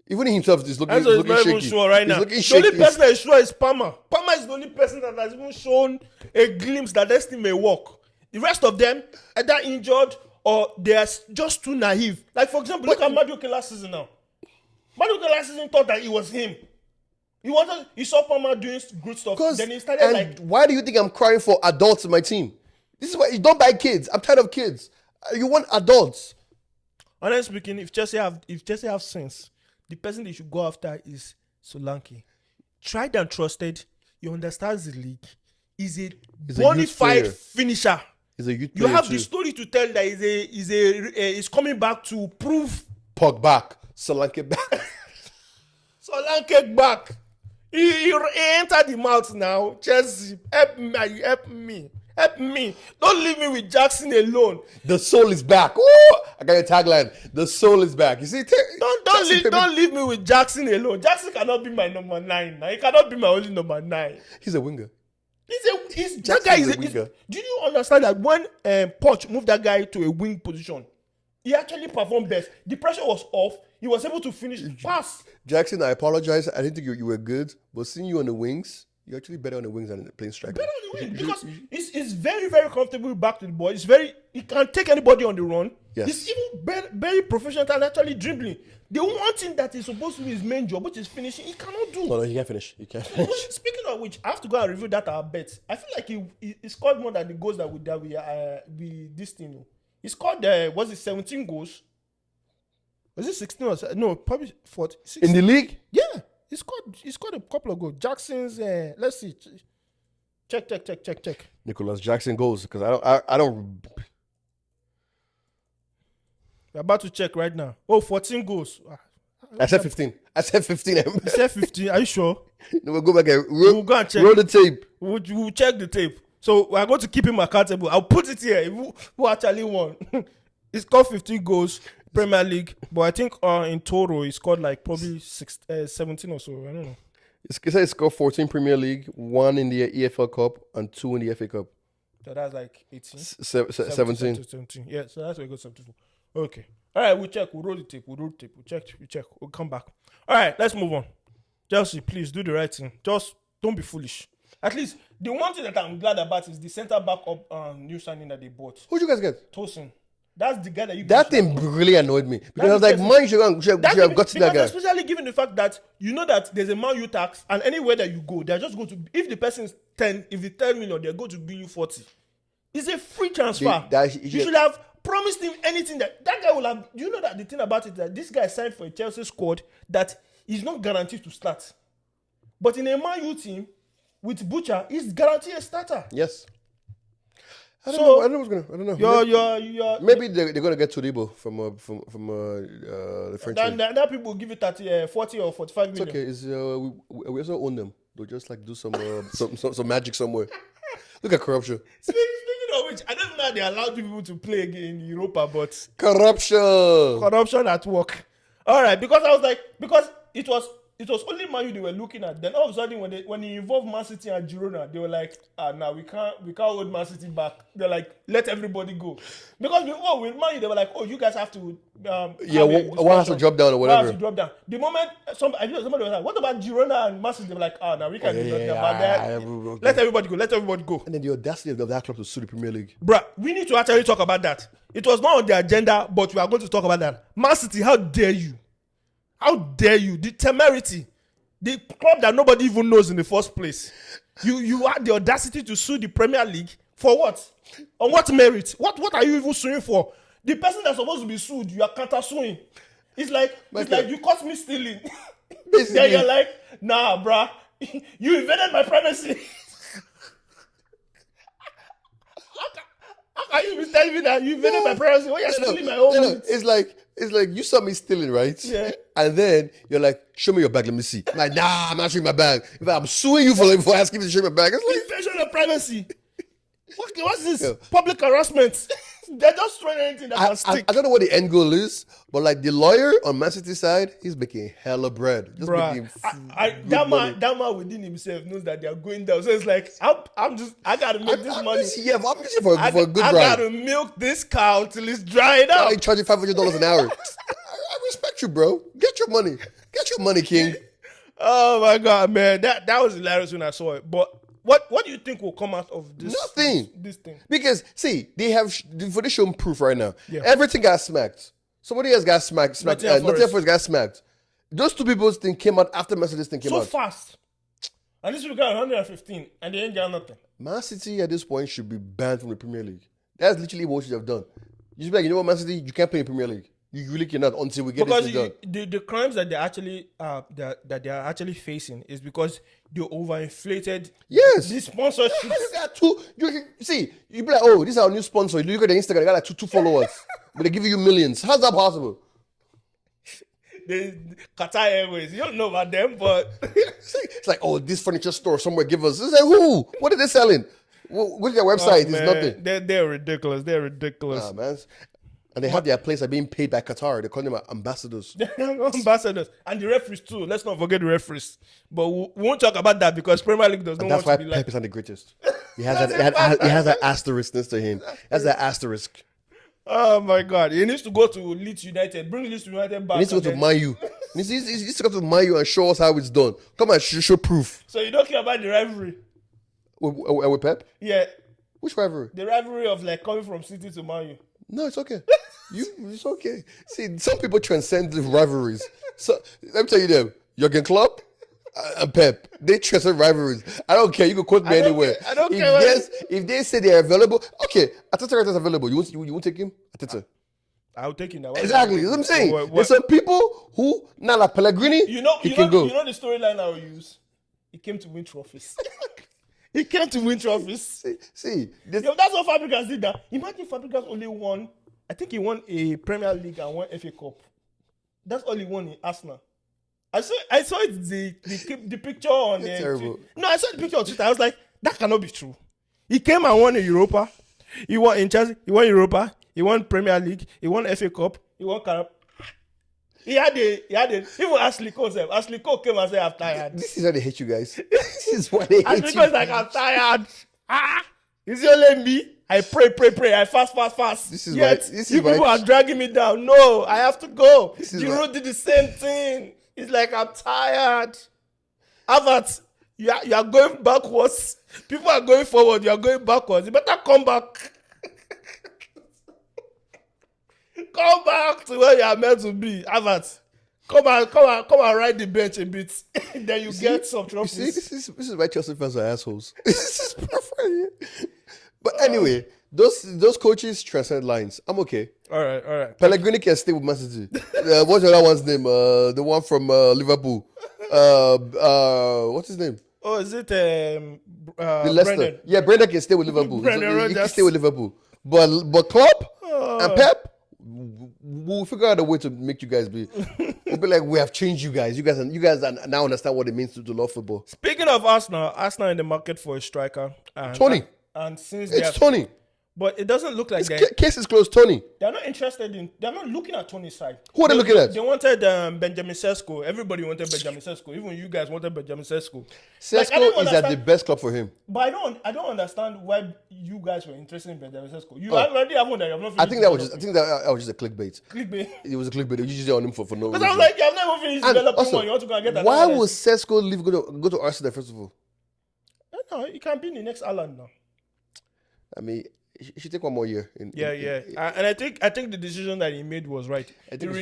Even he himself is looking shaky. Not even sure right now. The only person that is sure is Palmer. Palmer is the only person that has even shown a glimpse that this thing may work. The rest of them either injured or they are just too naive. Like, for example, look at Madueke last season now. Madueke last season thought that it was him. He saw Palmer doing good stuff. Then he started why do you think I'm crying for adults in my team? This is why you don't buy kids. I'm tired of kids. You want adults. Honestly speaking, if Chelsea have sense, the person they should go after is Solanke. Tried and trusted. He understands the league. He's a bona fide finisher. He's a youth player. You have the story to tell that he's coming back to prove. Pog back. Solanke back. Solanke back. He entered the mouth now. Chelsea, help me. Don't leave me with Jackson alone. The soul is back. Ooh, I got your tagline. The soul is back. You see, don't leave me with Jackson alone. Jackson cannot be my number 9. Now. He cannot be my only number 9. He's a winger. That guy is a winger. Do you understand that when Poch moved that guy to a wing position, he actually performed best. The pressure was off. He was able to finish pass. Jackson, I apologize. I didn't think you were good, but seeing you on the wings, you're actually better on the wings than playing striker. Better on the wings because he's very, very comfortable back to the ball. He can take anybody on the run. Yes. He's even very, very professional and actually dribbling. The one thing that is supposed to be his main job, which is finishing, he cannot do. No, he can't finish. Speaking of which, I have to go and review that our bets. I feel like he scored more than the goals that we this thing. He scored 17 goals. Was it 16 or no? Probably 14. In 16. the league? Yeah, he scored a couple of goals. Jackson's. Let's see. Check. Nicholas Jackson goals because I don't. We're about to check right now. Oh, 14 goals. I said 15. I said 15. You said 15. Are you sure? No, we'll go back and We'll go and check. roll the tape. We'll check the tape. So we're going to keep him accountable. I'll put it here. Who actually won? He scored 15 goals, Premier League. But I think in total, he scored like probably 17 or so. I don't know. He said he scored 14 Premier League, 1 in the EFL Cup, and 2 in the FA Cup. So that's like 18. 17. Yeah, so that's where it goes 74. Okay. All right, we'll check. We'll roll the tape. We'll check. We'll come back. All right, let's move on. Chelsea, please do the right thing. Just don't be foolish. At least the one thing that I'm glad about is the centre back of new signing that they bought. Who'd you guys get? Tosin. That's the guy that you. That thing really annoyed me because I was like, man, you should have got to that guy. Especially given the fact that you know that there's a Man U tax, and anywhere that you go, they're just going to. If the person is 10, if it's 10 million, they're going to bill you 40. It's a free transfer. You should have promised him anything that guy will have. You know that the thing about it is that this guy signed for a Chelsea squad that is not guaranteed to start, but in a Man U team with Butcher, he's guaranteed a starter. Yes. I don't know. You're maybe they're gonna get Todibo from the French. That people will give it 40 or 45 million. It's okay. We also own them. They'll just like do some magic somewhere. Look at corruption. Speaking of which, I don't know how they allowed people to play again in Europa, but corruption at work. All right, because it was only Man U they were looking at. Then all of a sudden, when he involved Man City and Girona, they were like, now we can't hold Man City back. They're like, let everybody go. Because before with Man U, they were like, oh, you guys have to. One has to drop down or whatever. One has to drop down. The moment somebody was like, what about Girona and Man City? They were like, now we can do nothing about that. Let everybody go. And then the audacity of that club to sue the Premier League. Bruh, we need to actually talk about that. It was not on the agenda, but we are going to talk about that. Man City, how dare you? How dare you? The temerity. The club that nobody even knows in the first place. You had the audacity to sue the Premier League for what? On what merit? What are you even suing for? The person that's supposed to be sued, you are counter-suing. It's like you caught me stealing. Then you're like, nah, bruh. You invaded my privacy. How can you be telling me that you invaded my privacy when you're stealing my own? It's like you saw me stealing, right? Yeah. And then you're like, show me your bag, let me see. I'm like, nah, I'm not showing my bag. In fact, I'm suing you for asking me to show me my bag. It's like, invasion of privacy. What's this? Yeah. Public harassment. They're just throwing anything that can stick. I don't know what the end goal is, but like the lawyer on Man City side, he's making hella bread. Just making that man within himself knows that they are going down. So it's like, I gotta milk this money. I'm just for a good ride. I gotta milk this cow till it's dried out. I charge you $500 an hour. I respect you, bro. Get your money. Get your money, king. Oh my God, man. That was hilarious when I saw it. But what do you think will come out of this? Nothing. This thing. Because, see, they have shown proof right now. Yeah. Everything got smacked. Somebody else got smacked. Nottingham Forest got smacked. Those two people's thing came out after Man City's thing came out. So fast. And this people got 115 and they ain't got nothing. Man City at this point should be banned from the Premier League. That's literally what you should have done. You should be like, you know what, Man City, you can't play in the Premier League. You really cannot until we get this thing done. The crimes that they are actually facing is because they overinflated the sponsorship. You be like, oh, this is our new sponsor. You look at the Instagram, they got like two followers. But they give you millions. How's that possible? The Qatar Airways, you don't know about them, but it's like, oh, this furniture store somewhere give us. It's like, who? What are they selling? What's their website? It's nothing. They're ridiculous. They're ridiculous. Nah, man. And they have their place being paid by Qatar. They call them ambassadors. Ambassadors. And the referees too. Let's not forget the referees. But we won't talk about that because Premier League does not want to be like... That's why Pep is not the greatest. He has that asterisk next to him. He has that asterisk. Oh my God. He needs to go to Leeds United. Bring Leeds United back. He needs to go to Man U. He needs to go to Man U and show us how it's done. Come on, show proof. So you don't care about the rivalry? With Pep? Yeah. Which rivalry? The rivalry of like coming from City to Man U. No, it's okay. It's okay. See, some people transcend the rivalries. So let me tell you them. Jurgen Klopp and Pep, they transcend rivalries. I don't care. You can quote me anywhere. I don't care. If they say they're available, okay. Ateta is available. You won't take him? Ateta. I'll take it now. Exactly. That's what I'm saying. What- There's some people who, now like Pellegrini, he can go. You know the storyline I will use? He came to win trophies. He came to win trophies. See, this, Yo, that's what Fabregas did. That. Imagine Fabregas only won. I think he won a Premier League and one FA Cup. That's all he won in Arsenal. I saw it, the picture on It's terrible. No, I saw the picture on Twitter. I was like, that cannot be true. He came and won in Europa. He won in Chelsea. He won Europa. He won Premier League. He won FA Cup. He won Carab. He had a even Ashley Cole said. Ashley Cole came and said, I'm tired. this is why they hate you guys. This is why they hate Ashley you. Cole is like, I'm tired. Is it only me? I pray. I fast. This is Yet, why- this is you why- people are dragging me down. No, I have to go. This is Giroud why- did the same thing. It's like, I'm tired. Havertz, you are going backwards. People are going forward. You are going backwards. You better come back. Come back to where you are meant to be. Havertz, come and ride the bench a bit. Then you get some You trophies. see, this is why Chelsea fans are assholes. This is perfect. But anyway, those coaches transcend lines. I'm okay. All right. Pellegrini can stay with Man City. What's the other one's name? The one from Liverpool. What's his name? Oh, is it The Leicester. Brendan? Yeah, Brendan can stay with Liverpool. Brendan He can Rodgers. stay with Liverpool. But Klopp and Pep, we'll figure out a way to make you guys be. We'll be like, we have changed you guys. You guys now understand what it means to love football. Speaking of Arsenal in the market for a striker. And, Tony. And since It's Tony. but it doesn't look like Case is closed, Tony. they're not interested in. They're not looking at Tony's side. Who are they looking at? They wanted Benjamin Sesko. Everybody wanted Benjamin Sesko. Even you guys wanted Benjamin Sesko. Sesko I don't is at the understand- best club for him. But I don't understand why you guys were interested in Benjamin Sesko. You already have one that you have not I finished. think that was just a clickbait. clickbait. It was a clickbait. They used it on him for no Because reason. I was like, you have not even finished And developing also, one. You want to go and get another. why one. would Sesko leave go to Arsenal first of all? No, it can be in the next Alan now. I mean, he should take one more year. And I think the decision that he made was right. I He think it's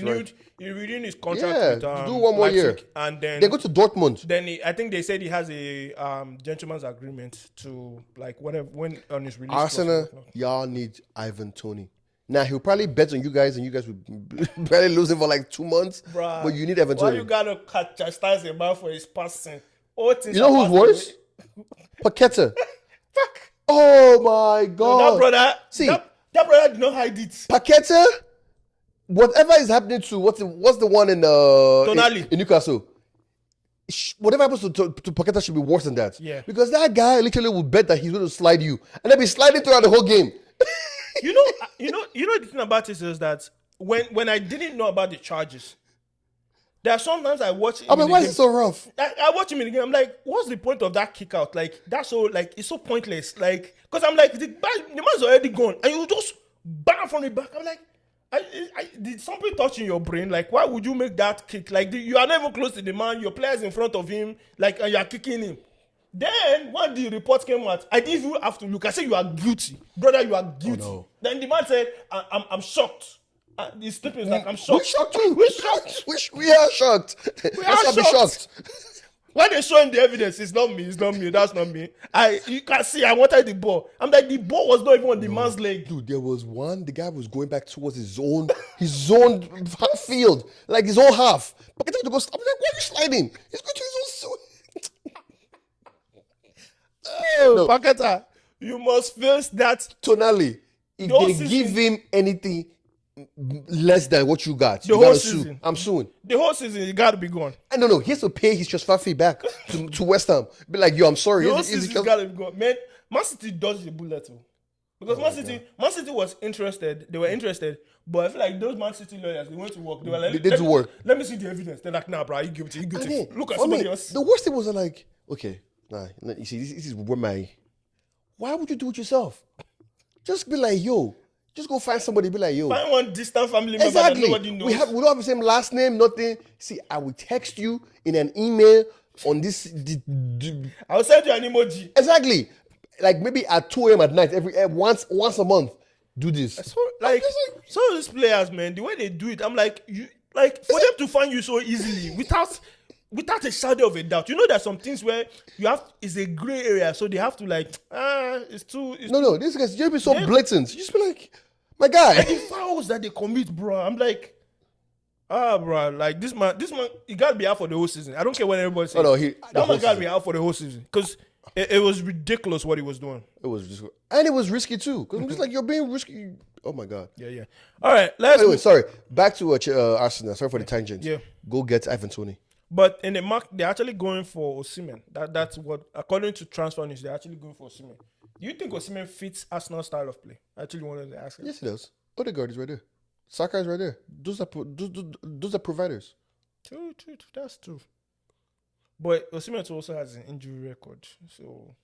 renewed his contract Yeah, with to do one more year. Leipzig, and then They go to Dortmund. I think they said he has a gentleman's agreement to like whatever when on his release. Arsenal, y'all need Ivan Toney. Now he'll probably bet on you guys, and you guys will barely lose him for like 2 months. Bruh, But you need Ivan why Toney. you gotta chastise a man for his passing? All things You know are who's worse? passing Paqueta. Fuck. Oh my That God. brother. See. that brother did not hide it. Paqueta, whatever is happening to what's the one in Tonali. in Newcastle, whatever happens to Paqueta should be worse than that. Yeah. Because that guy literally would bet that he's going to slide you, and then be sliding throughout the whole game. You know the thing about it is that when I didn't know about the charges, there are sometimes I watch. I mean, why is it so rough? I watch him in the game. I'm like, what's the point of that kick out? Like that's so like it's so pointless. Like because I'm like the man's already gone, and you just bang from the back. I'm like, did something touch in your brain? Like why would you make that kick? Like you are not even close to the man. Your player's in front of him. Like and you are kicking him. Then when the report came out, I didn't even have to look. I said you are guilty, brother. You are guilty. no. Then the man said, I'm shocked. He's sleeping. He's like, I'm shocked. We shocked too. We're shocked. We are shocked. We Let's are not be shocked. shocked. When they show him the evidence, it's not me. That's not me. You can see. I wanted the ball. I'm like, the ball was not even on the man's leg. Dude, there was one. The guy was going back towards his own half field, like his own half. But I to go. I'm like, why are you sliding? He's going to his own. Oh, Paqueta, you must face that. Tonali, if The whole they season- give him anything less than what you got, The you whole gotta sue. season. I'm suing. The whole season, you got to be gone. I don't know. He has to pay his transfer fee back to West Ham. Be like, yo, I'm sorry. The whole Here's the season, you got to be gone. Man City dodged the bullet too. Because Man City was interested. They were interested. But I feel like those Man City lawyers, they went to work. They were like, They did work. Let me see the evidence. They're like, nah, bro, you guilty. You And guilty. then, Look at for somebody me, else. the worst thing was like, okay, you see, this is where why would you do it yourself? Just be like, yo, just go find somebody. Be like, yo, Find one distant family member exactly. that nobody knows. We don't have the same last name, nothing. See, I will text you in an email on this. I'll send you an emoji. Exactly, like maybe at 2 a.m. at night, once a month. Do this. So these players, man, the way they do it, I'm like, for them to find you so easily without a shadow of a doubt. You know, there's some things where it's a gray area, so they have to like, it's too. No, this guy's just be so blatant. You just be like, My guy. The fouls that they commit, bro. I'm like, bro, like this man, he got to be out for the whole season. I don't care what everybody says. Oh, no, that man got to be out for the whole season because it was ridiculous what he was doing. It was just, and it was risky too. Because I'm just like, you're being risky. Oh my god. Yeah. All right, Anyway, sorry. Back to Arsenal. Sorry for the tangent. Yeah. Go get Ivan Toney. But in the market, they're actually going for Osimhen. That's what, according to transfer news, they're actually going for Osimhen. Do you think Osimhen fits Arsenal style of play? I actually wanted to ask. Yes, he does. Odegaard is right there. Saka is right there. Those are providers. True. That's true. But Osimhen also has an injury record, so.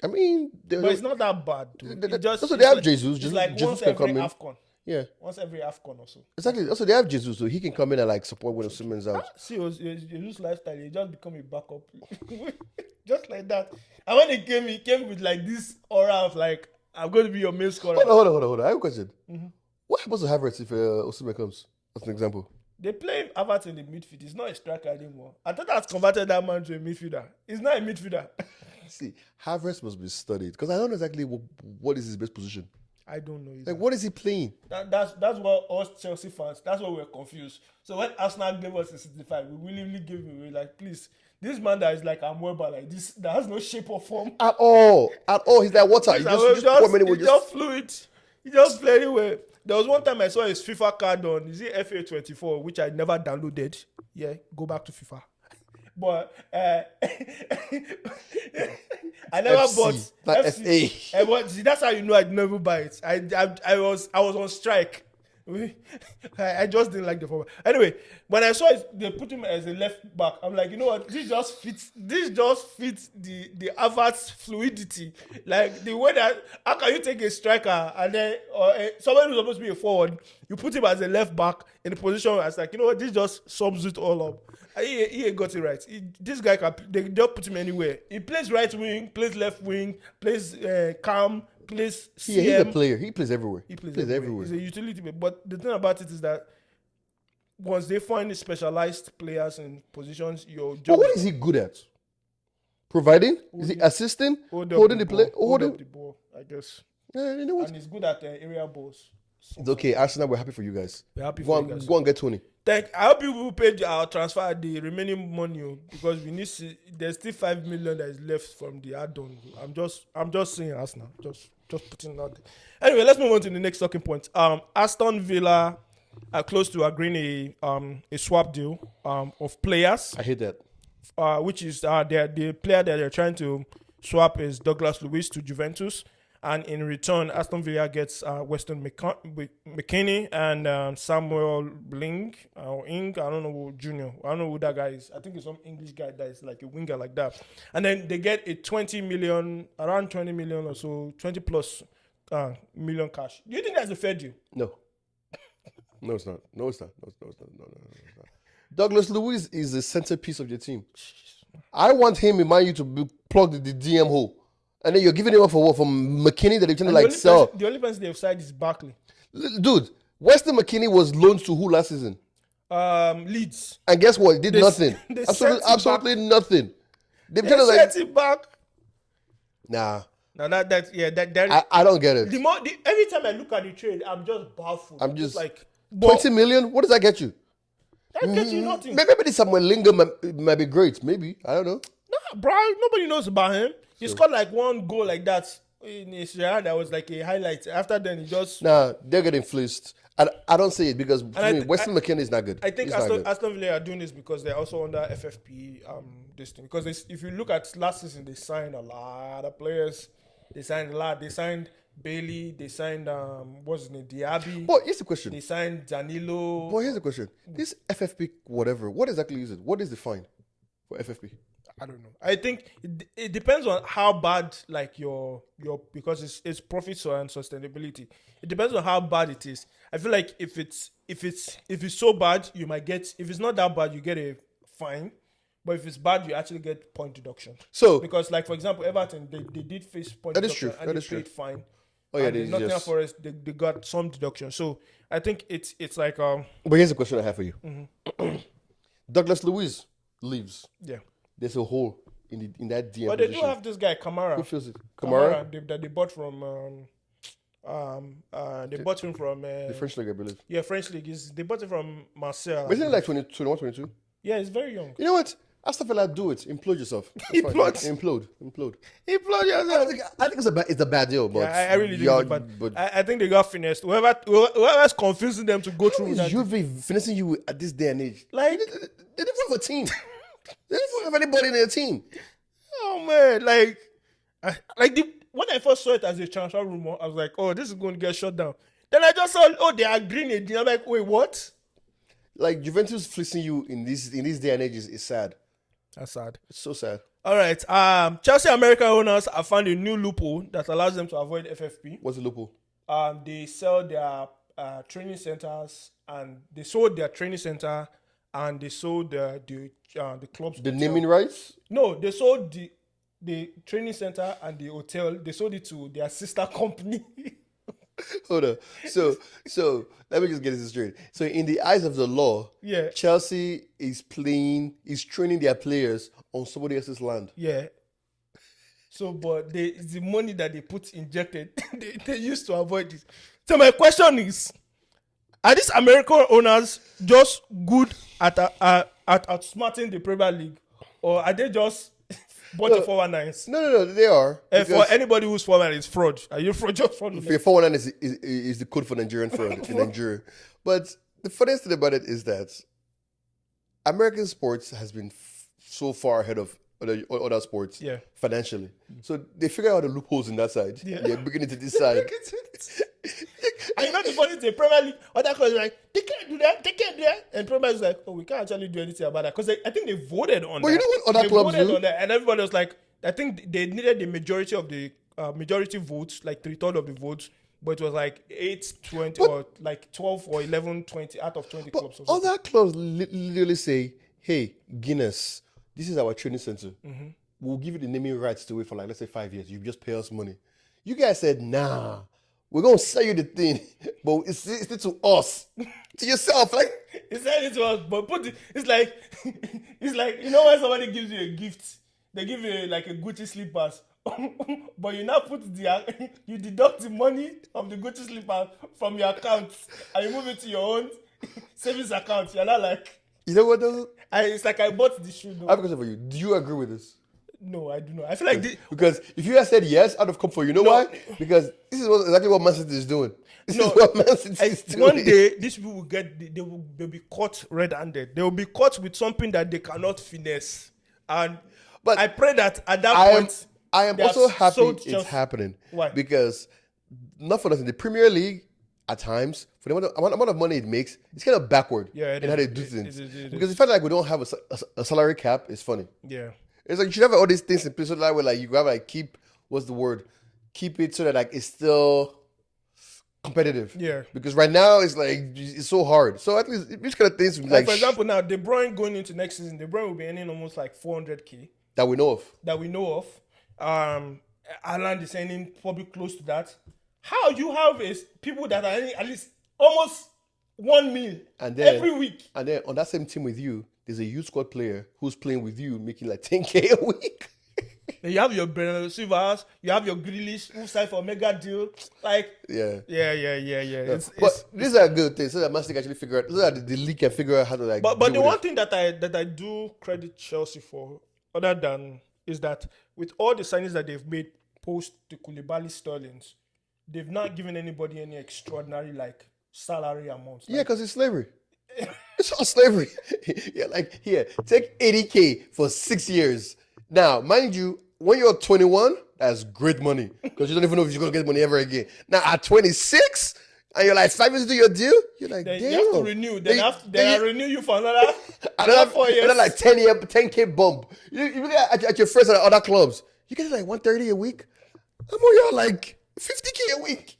I mean, but it's not that bad, dude. Also, they have Jesus. It's like Jesus once can every come in. AFCON. Yeah. Once every AFCON or so. Exactly. Also, they have Jesus, so he can come in and like support when Osimhen's out. See, Jesus lifestyle, he just become a backup. Just like that. And when he came with like this aura of like, I'm going to be your main scorer. Hold on. I have a question. Mm-hmm. What happens to Havertz if Osimhen comes? As an example. They play Havertz in the midfield. He's not a striker anymore. I thought I'd converted that man to a midfielder. He's not a midfielder. See, Havertz must be studied because I don't know exactly what is his best position. I don't know either. Like, what is he playing? That's what us Chelsea fans, that's why we're confused. So when Arsenal gave us a 65, we willingly gave him away. Like, please, this man that is like Amoeba, like this, that has no shape or form. At all. He's like water. He just fluid. He just played anyway. There was one time I saw his FIFA card on, is it FA24, which I never downloaded. Yeah, go back to FIFA. But I never bought FC. But see, that's how you know I'd never buy it. I was on strike. I just didn't like the format. Anyway, when I saw it, they put him as a left back. I'm like, you know what? This just fits the Havertz fluidity. Like the way that how can you take a striker and then somebody who's supposed to be a forward, you put him as a left back in a position where it's like, you know what? This just sums it all up. He got it right. This guy they just put him anywhere. He plays right wing, plays left wing, plays calm. Plays CM. Yeah, he's a player. He plays everywhere. He plays everywhere. He's a utility player. But the thing about it is that once they find specialized players in positions, your job. But what is he good at? Providing? Is he assisting? Holding the play? Holding the ball, I guess. Yeah, you know what? And he's good at area balls. It's okay. Arsenal, we're happy for you guys. We're happy for you guys. Go and get Tony. I hope you will pay our transfer the remaining money because we need. There's still 5 million that is left from the add-on. I'm just saying Arsenal. Just putting it out there. Anyway, let's move on to the next talking point. Aston Villa are close to agreeing a swap deal of players. I hate that. Which is the player that they're trying to swap is Douglas Luiz to Juventus. And in return, Aston Villa gets Weston McKennie and Samuel Ling or Ing. I don't know Junior. I don't know who that guy is. I think it's some English guy that is like a winger like that. And then they get a 20 million or so, 20 plus million cash. Do you think that's a fair deal? No. No, it's not. No. Douglas Luiz is the centerpiece of your team. I want him in Man U to be plugged the DM hole. And then you're giving him up for what? From McKinney that they're trying to like sell. The only person they've signed is Barkley. Dude, Weston McKinney was loaned to who last season? Leeds. And guess what? He did nothing. Absolutely nothing. They've trying to like set it back. Nah. Now that I don't get it. Every time I look at the trade, I'm just baffled. I'm just like 20 million? What does that get you? That gets you nothing. Maybe this Samuel Linger might be great. Maybe. I don't know. Nah, bro, nobody knows about him. He scored like one goal like that in his career that was like a highlight. After then, he just... Nah, they're getting fleeced. I don't say it because Weston McKennie is not good. I think Aston Villa are doing this because they're also under FFP this thing. Because if you look at last season, they signed a lot of players. They signed a lot. They signed Bailey. They signed, what's his name, Diaby. But here's the question. They signed Danilo. But here's the question. This FFP whatever, what exactly is it? What is the fine for FFP? I don't know. I think it depends on how bad like your because it's profits and sustainability. It depends on how bad it is. I feel like if it's so bad, you might get. If it's not that bad, you get a fine. But if it's bad, you actually get point deduction. So because like for example, Everton they did face point deduction and they paid fine. Oh yeah, they Nottingham Forest they got some deduction. So I think it's like But here's a question I have for you. Mm-hmm. Douglas Luiz leaves. Yeah. There's a hole in that DM. But they do have this guy Kamara. Who feels it? Kamara that they bought from They bought him from The French league, I believe. French league. They bought him from Marseille. But isn't it like 21, 22? Yeah, it's very young. You know what? Aston Villa, do it. Implode yourself. That's fine. Implode. Implode. Implode I yourself. think it's a bad deal, but I really think it's bad. But I think they got finessed. Whoever's confusing them to go through that. Juve finessing you at this day and age. Like, they didn't have a team. They didn't have anybody in their team. Oh man, when I first saw it as a transfer rumor, I was like, oh, this is going to get shut down. Then I just saw, oh, they are agreeing it. I'm like, wait, what? Like Juventus fleecing you in this day and age is sad. That's sad. It's so sad. All right. Chelsea American owners have found a new loophole that allows them to avoid FFP. What's the loophole? They sell their training centers, and they sold their training center, and they sold the club's The hotel. naming rights? No, they sold the training center and the hotel. They sold it to their sister company. Hold on. So let me just get this straight. So in the eyes of the law, Yeah. Chelsea is training their players on somebody else's land. Yeah. So, but the money that they injected, they used to avoid this. So my question is, are these American owners just good at outsmarting the Premier League, or are they just bunch of 419s? No, they are. For anybody who's 419 is fraud. Are you fraud? Just fraud? Your 419 is the code for Nigerian fraud in Nigeria. But the funniest thing about it is that American sports has been so far ahead of other sports financially. So they figure out the loopholes in that side. Yeah. They're beginning to this side. And you know the funny thing, Premier League, other clubs are like, they can't do that. And Premier League is like, oh, we can't actually do anything about that. Because I think they voted on that. But you know what other clubs do? On that, and everybody was like, I think they needed the majority of the majority votes, like 3/3 of the votes. But it was like 8-20 or like 12 or 11-20 out of 20 clubs. But other clubs literally say, hey, Guinness, this is our training center. Mm-hmm. We'll give you the naming rights to it for like, let's say 5 years. You just pay us money. You guys said, nah, we're going to sell you the thing, but it's to us, to yourself. Like, it's selling it to us, but it's like, you know when somebody gives you a gift, they give you like a Gucci slippers, but you now you deduct the money of the Gucci slipper from your account and you move it to your own savings account. You're not like, you know what though? It's like I bought the shoe. I have a question for you. Do you agree with this? No, I do not. I feel like because if you had said yes out of comfort, you know why? Because this is exactly what Man City is doing. This is what Man City is doing. One day, these people will they'll be caught red-handed. They will be caught with something that they cannot finesse. But I pray that at that point, I am also happy it's happening. Why? Because not for nothing, the Premier League at times, for the amount of money it makes, it's kind of backward in how they do things. Because the fact that we don't have a salary cap is funny. Yeah. It's like you should have all these things in place so that way, like you have like keep it so that like it's still competitive. Yeah. Because right now it's like it's so hard. So at least these kind of things like for example, now De Bruyne going into next season, De Bruyne will be earning almost like 400k that we know of. Haaland is earning probably close to that. How you have people that are earning at least almost 1 million every week, and then on that same team with you, there's a youth squad player who's playing with you making like 10k a week. Then you have your Bernardo Silva, you have your Grealish who signed for a mega deal. Like, yeah. But these are good things so that Man City can actually figure out, so that the league can figure out how to like. But the one thing that I do credit Chelsea for, other than is that with all the signings that they've made post the Koulibaly Sterlings, they've not given anybody any extraordinary like salary amounts. Yeah, because it's slavery. It's all slavery. Yeah, like here, take 80k for 6 years. Now, mind you, when you're 21, that's great money because you don't even know if you're gonna get money ever again. Now at 26, and you're like 5 years into your deal, you're like, then damn. you have to renew. Then renew you for another 4 years. Another like 10k bump. You look at your friends at other clubs. You get like 130 a week. I'm on y'all like 50k a week,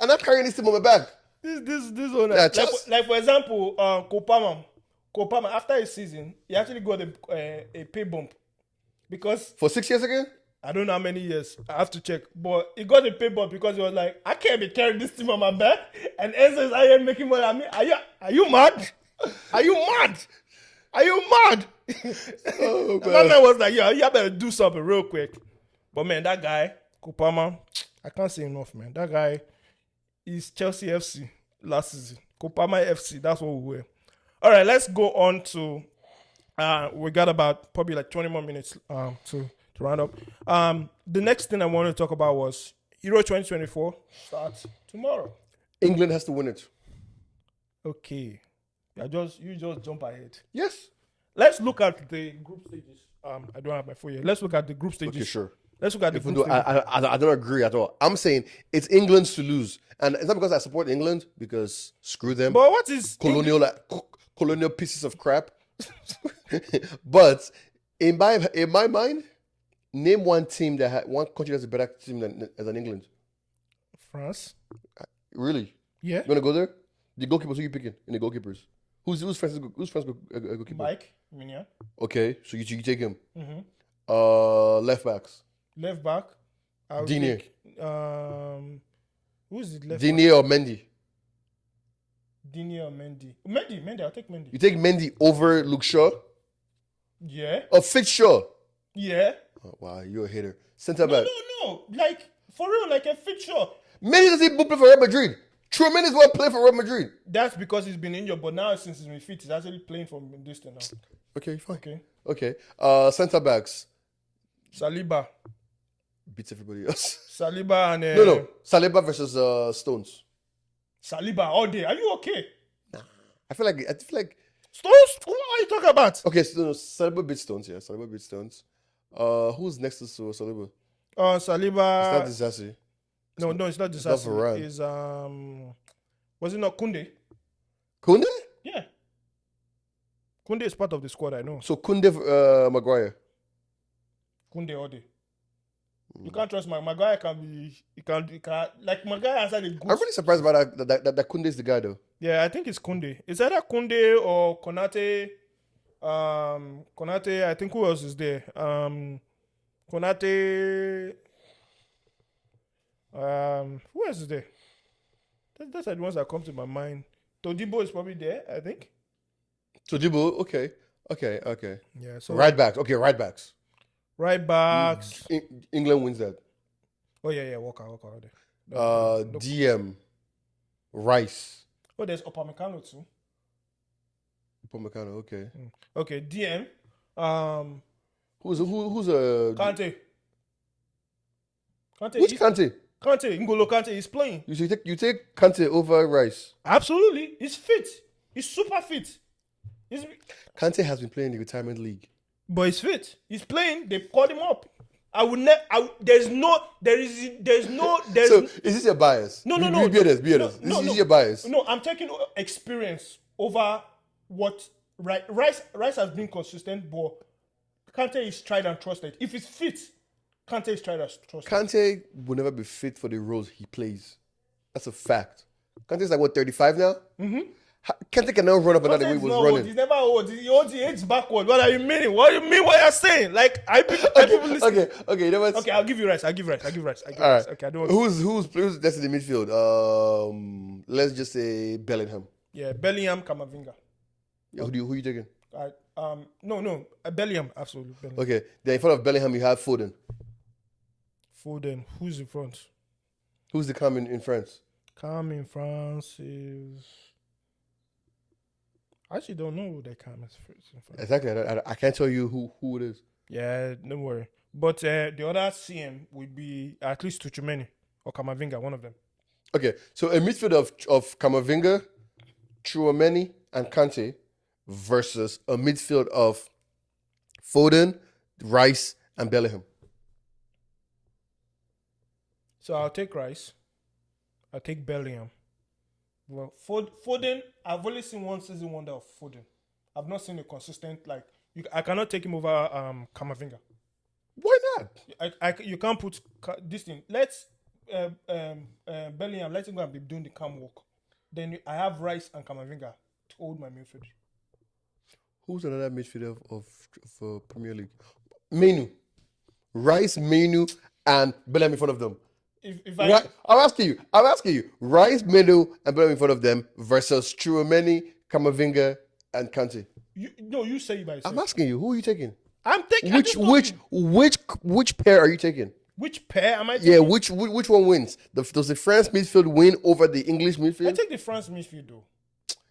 and I'm carrying this team on my back. This one, yeah, like for example, Kopama after a season, he actually got a pay bump because for 6 years again. I don't know how many years. I have to check, but he got a pay bump because he was like, I can't be carrying this team on my back, and Enzo is out here making money. I mean, are you mad? Are you mad? Are you mad? Oh, that man was like, yo, you better do something real quick. But man, that guy Kopama, I can't say enough, man. That guy. is Chelsea FC last season. Copa America FC, that's what we were. All right, let's go on to. We got about probably like 20 more minutes to round up. The next thing I wanted to talk about was Euro 2024 starts tomorrow. England has to win it. Okay, you just jump ahead. Yes. Let's look at the group stages. I don't have my phone here. Let's look at the group stages. Okay, sure. Let's look at the Even group though stages. I don't agree at all. I'm saying it's England's to lose. And it's not because I support England, because screw them. But what is Colonial pieces of crap. But in my mind, name one team one country that's a better team than England. France? Really? Yeah. You wanna go there? The goalkeepers, who you picking in the goalkeepers? Who's France's goalkeeper? Mike Mignon. Okay, so you take him. Mm-hmm. Left backs. Left back. Digne. Who's the left Digne or Mendy? Digne or Mendy? Mendy. I'll take Mendy. You take Mendy over Luke Shaw? Yeah. Or Fitz Shaw? Yeah. Oh, wow, you're a hater. Centre back. No. Like, for real, like a fixture. Mendy doesn't even play for Real Madrid. Truman is what play for Real Madrid. That's because he's been injured, but now since he's been fit, he's actually playing from this thing now. Okay, fine. Okay. Centre backs. Saliba. Beats everybody else. Saliba and... No. Saliba versus Stones. Saliba all day. Are you okay? I feel like Stones? What are you talking about? okay, so no, Saliba beats Stones, yeah. Saliba beats Stones. Who's next to Saliba? Saliba... It's not Disasi. No, it's not Disasi. Varane. It's was it not Kunde? Kunde? Yeah. Kunde is part of the squad, I know. So Kunde, Maguire. Kunde all day. You can't trust Maguire can be he can like Maguire has had a good. I'm really surprised about that Kunde is the guy though. Yeah, I think it's Kunde. It's either Kunde or Konate. Konate, I think who else is there? Konate. Who else is there? Those are the ones that come to my mind. Todibo is probably there, I think. Todibo, okay. Yeah, so Right backs. right backs. England wins that. Oh yeah, Walker there. DM, Rice. Oh, there's Upamecano too. Upamecano, okay. Okay, DM. Who's a Kante. Which Kante? Kante, N'Golo Kante is playing. You take Kante over Rice. Absolutely. He's fit. He's super fit. Kante has been playing the retirement league. But he's fit. He's playing. They called him up. There's no. So is this your bias? No. Be honest. Is this your bias? No, I'm taking experience over what Rice has been consistent, but Kante is tried and trusted. If he's fit, Kante is tried and trusted. Kante will never be fit for the roles he plays. That's a fact. Kante's like, what, 35 now? Mm-hmm. Kante can now run up and down the way he was running. Old. He's never old. He holds the age backward. What are you meaning? What do you mean what you're saying? Like, people listen. Okay, you know what? Okay, I'll give you Rice. All right. Okay, I don't want Who's next in the midfield? Let's just say Bellingham. Yeah, Bellingham, Camavinga. Yeah, who you taking? No, Bellingham, absolutely. Bellingham. Okay, then in front of Bellingham you have Foden. Who's in front? Who's the Cam in France? Cam in France is... I actually don't know who the Cam is in France. Exactly, I can't tell you who it is. Yeah, don't worry. But the other CM would be at least Tuchumeni or Camavinga, one of them. Okay, so a midfield of Camavinga, Tchouaméni, and Kante versus a midfield of Foden, Rice, and Bellingham. So I'll take Rice. I'll take Bellingham. Well, Foden, I've only seen one season wonder of Foden. I've not seen a consistent, I cannot take him over Camavinga. Why not? You can't put this thing. Let's Bellingham, let him go and be doing the cam work. Then I have Rice and Camavinga to hold my midfield. Who's another midfielder of Premier League? Menu. Rice, Menu, and Bellingham in front of them. I'm asking you. Rice, Menu, and Bellingham in front of them versus Tchouaméni, Camavinga, and Kante. You say it by yourself. I'm asking you. Who are you taking? I'm taking. Which pair are you taking? Which pair am I taking? Yeah, which one wins? Does the France midfield win over the English I midfield? take the France midfield though.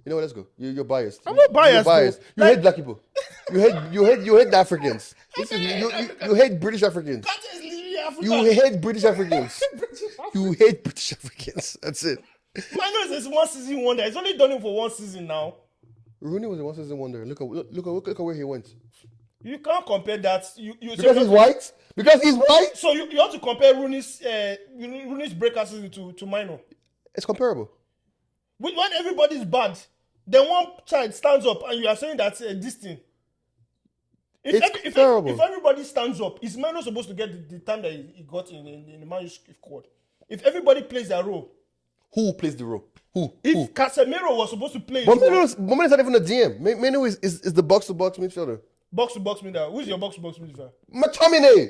You know what? Let's go. You're biased. I'm not biased, You're biased. though. You hate black people. You hate the Africans. You hate British Africans. You hate British Africans. You hate British Africans. That's it. Mine is one season wonder. It's only done it for one season now. Rooney was a one season wonder. Look at where he went. You can't compare that. Because he's white. Because he's white. So you have to compare Rooney's breakout season to Mino. It's comparable. When everybody's bad, then one child stands up and you are saying that this thing. If everybody stands up, is Mino supposed to get the time that he got in the Man squad? If everybody plays their role. Who plays the role? Who? If Casemiro was supposed to play... But Mino's not even a DM. Mino is the box-to-box midfielder. Box-to-box midfielder. Who's your box-to-box midfielder? McTominay!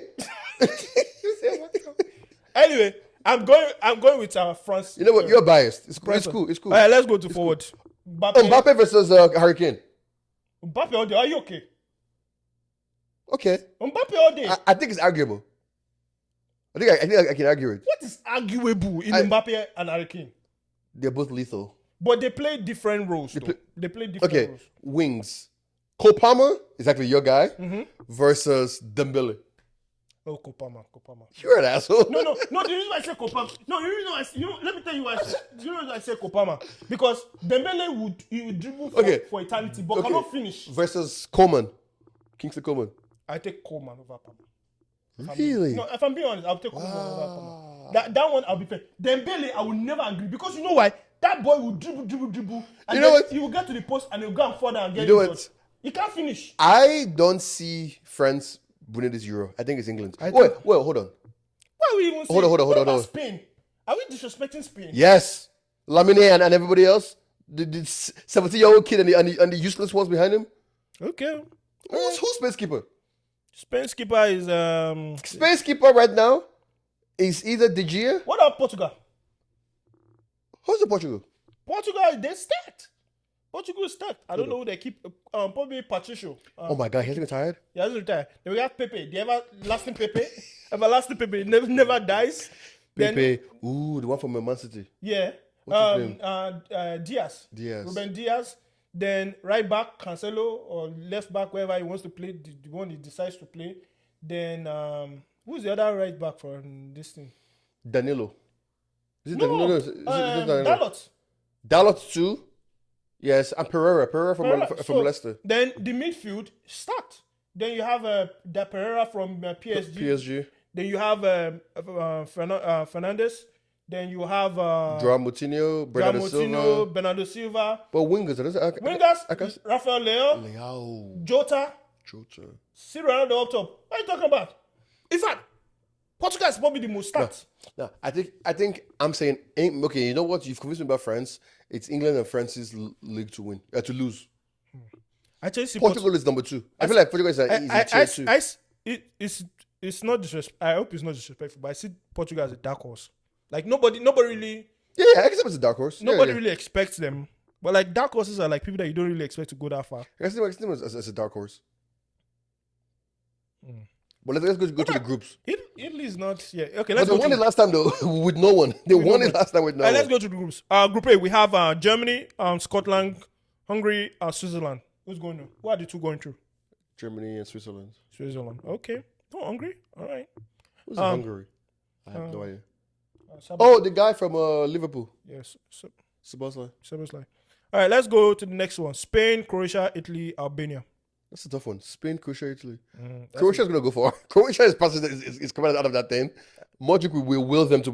Anyway, I'm going with France. You know what? You're biased. It's cool. All right, let's go to forward. Mbappe versus Hurricane. Mbappe all day. Are you okay? Okay. Mbappe all day. I think it's arguable. I think I can argue it. What is arguable in Mbappe and Hurricane? They're both lethal. But they play different roles. They play different roles. Wings. Cole Palmer is actually your guy versus Dembele. Oh, Kopama. You're an asshole. No. The reason why I say Kopama. No, the reason why let me tell you why I say. The reason why I say Kopama because Dembele would dribble for eternity, but cannot finish. Versus Coleman, Kingsley Coleman. I take Coleman over Palmer. Really? No, if I'm being honest, I'll take Coleman over Palmer. That one I'll be fair. Dembele, I will never agree because you know why? That boy will dribble, and you know what? He will get to the post and he'll go and fall down and get. You know what? He can't finish. I don't see France winning this Euro. I think it's England. Wait, hold on. Why are we even saying? Hold on. Spain. Are we disrespecting Spain? Yes. Lamine and everybody else. The 17-year-old kid and the useless ones behind him. Okay. Who's Spain's keeper? Spain's keeper is Spain's keeper right now is either De Gea. What about Portugal? Who's the Portugal? Portugal, they're stacked. Portugal is stacked. I don't know who they keep. Probably Patricio. Oh my God, he's retired? Yeah, he's retired. Then we have Pepe. The everlasting Pepe. Everlasting Pepe. Never dies. Pepe. Ooh, the one from Man City. Yeah. What's his name? Diaz. Ruben Diaz. Then right back, Cancelo, or left back, wherever he wants to play, the one he decides to play. Then who's the other right back for this thing? Danilo. Is it No, Dalot. Dalot too? Yes, and Pereira from Leicester. Then the midfield stacked. Then you have Pereira from PSG. Then you have Fernandes. Then you have João Moutinho, Bernardo Silva. But wingers, Rafael Leao, Jota. See Ronaldo up top. What are you talking about? In fact, Portugal is probably the most stacked. No, I think I'm saying, okay, you know what? You've convinced me about France. It's England and France's league to win, to lose. I just see Portugal is number 2. I feel like Portugal is an easy tier 2. It's not disrespectful. I hope it's not disrespectful, but I see Portugal as a dark horse. Like nobody really. Yeah, I accept it's a dark horse. Nobody really expects them, but like dark horses are like people that you don't really expect to go that far. I see them as a dark horse. But let's go to the groups. Italy is not. Yeah, okay. But they won it last time though with no one. They won it last time with no one. Let's go to the groups. Group A, we have Germany, Scotland, Hungary, Switzerland. Who's going on? Who are the two going through? Germany and Switzerland. Okay. Oh, Hungary. All right. Who's Hungary? I have no idea. The guy from Liverpool. Yes. Szoboszlai. All right, let's go to the next one. Spain, Croatia, Italy, Albania. That's a tough one. Spain, Croatia, Italy. Croatia's going to go far. Croatia is coming out of that thing. Modric will will them to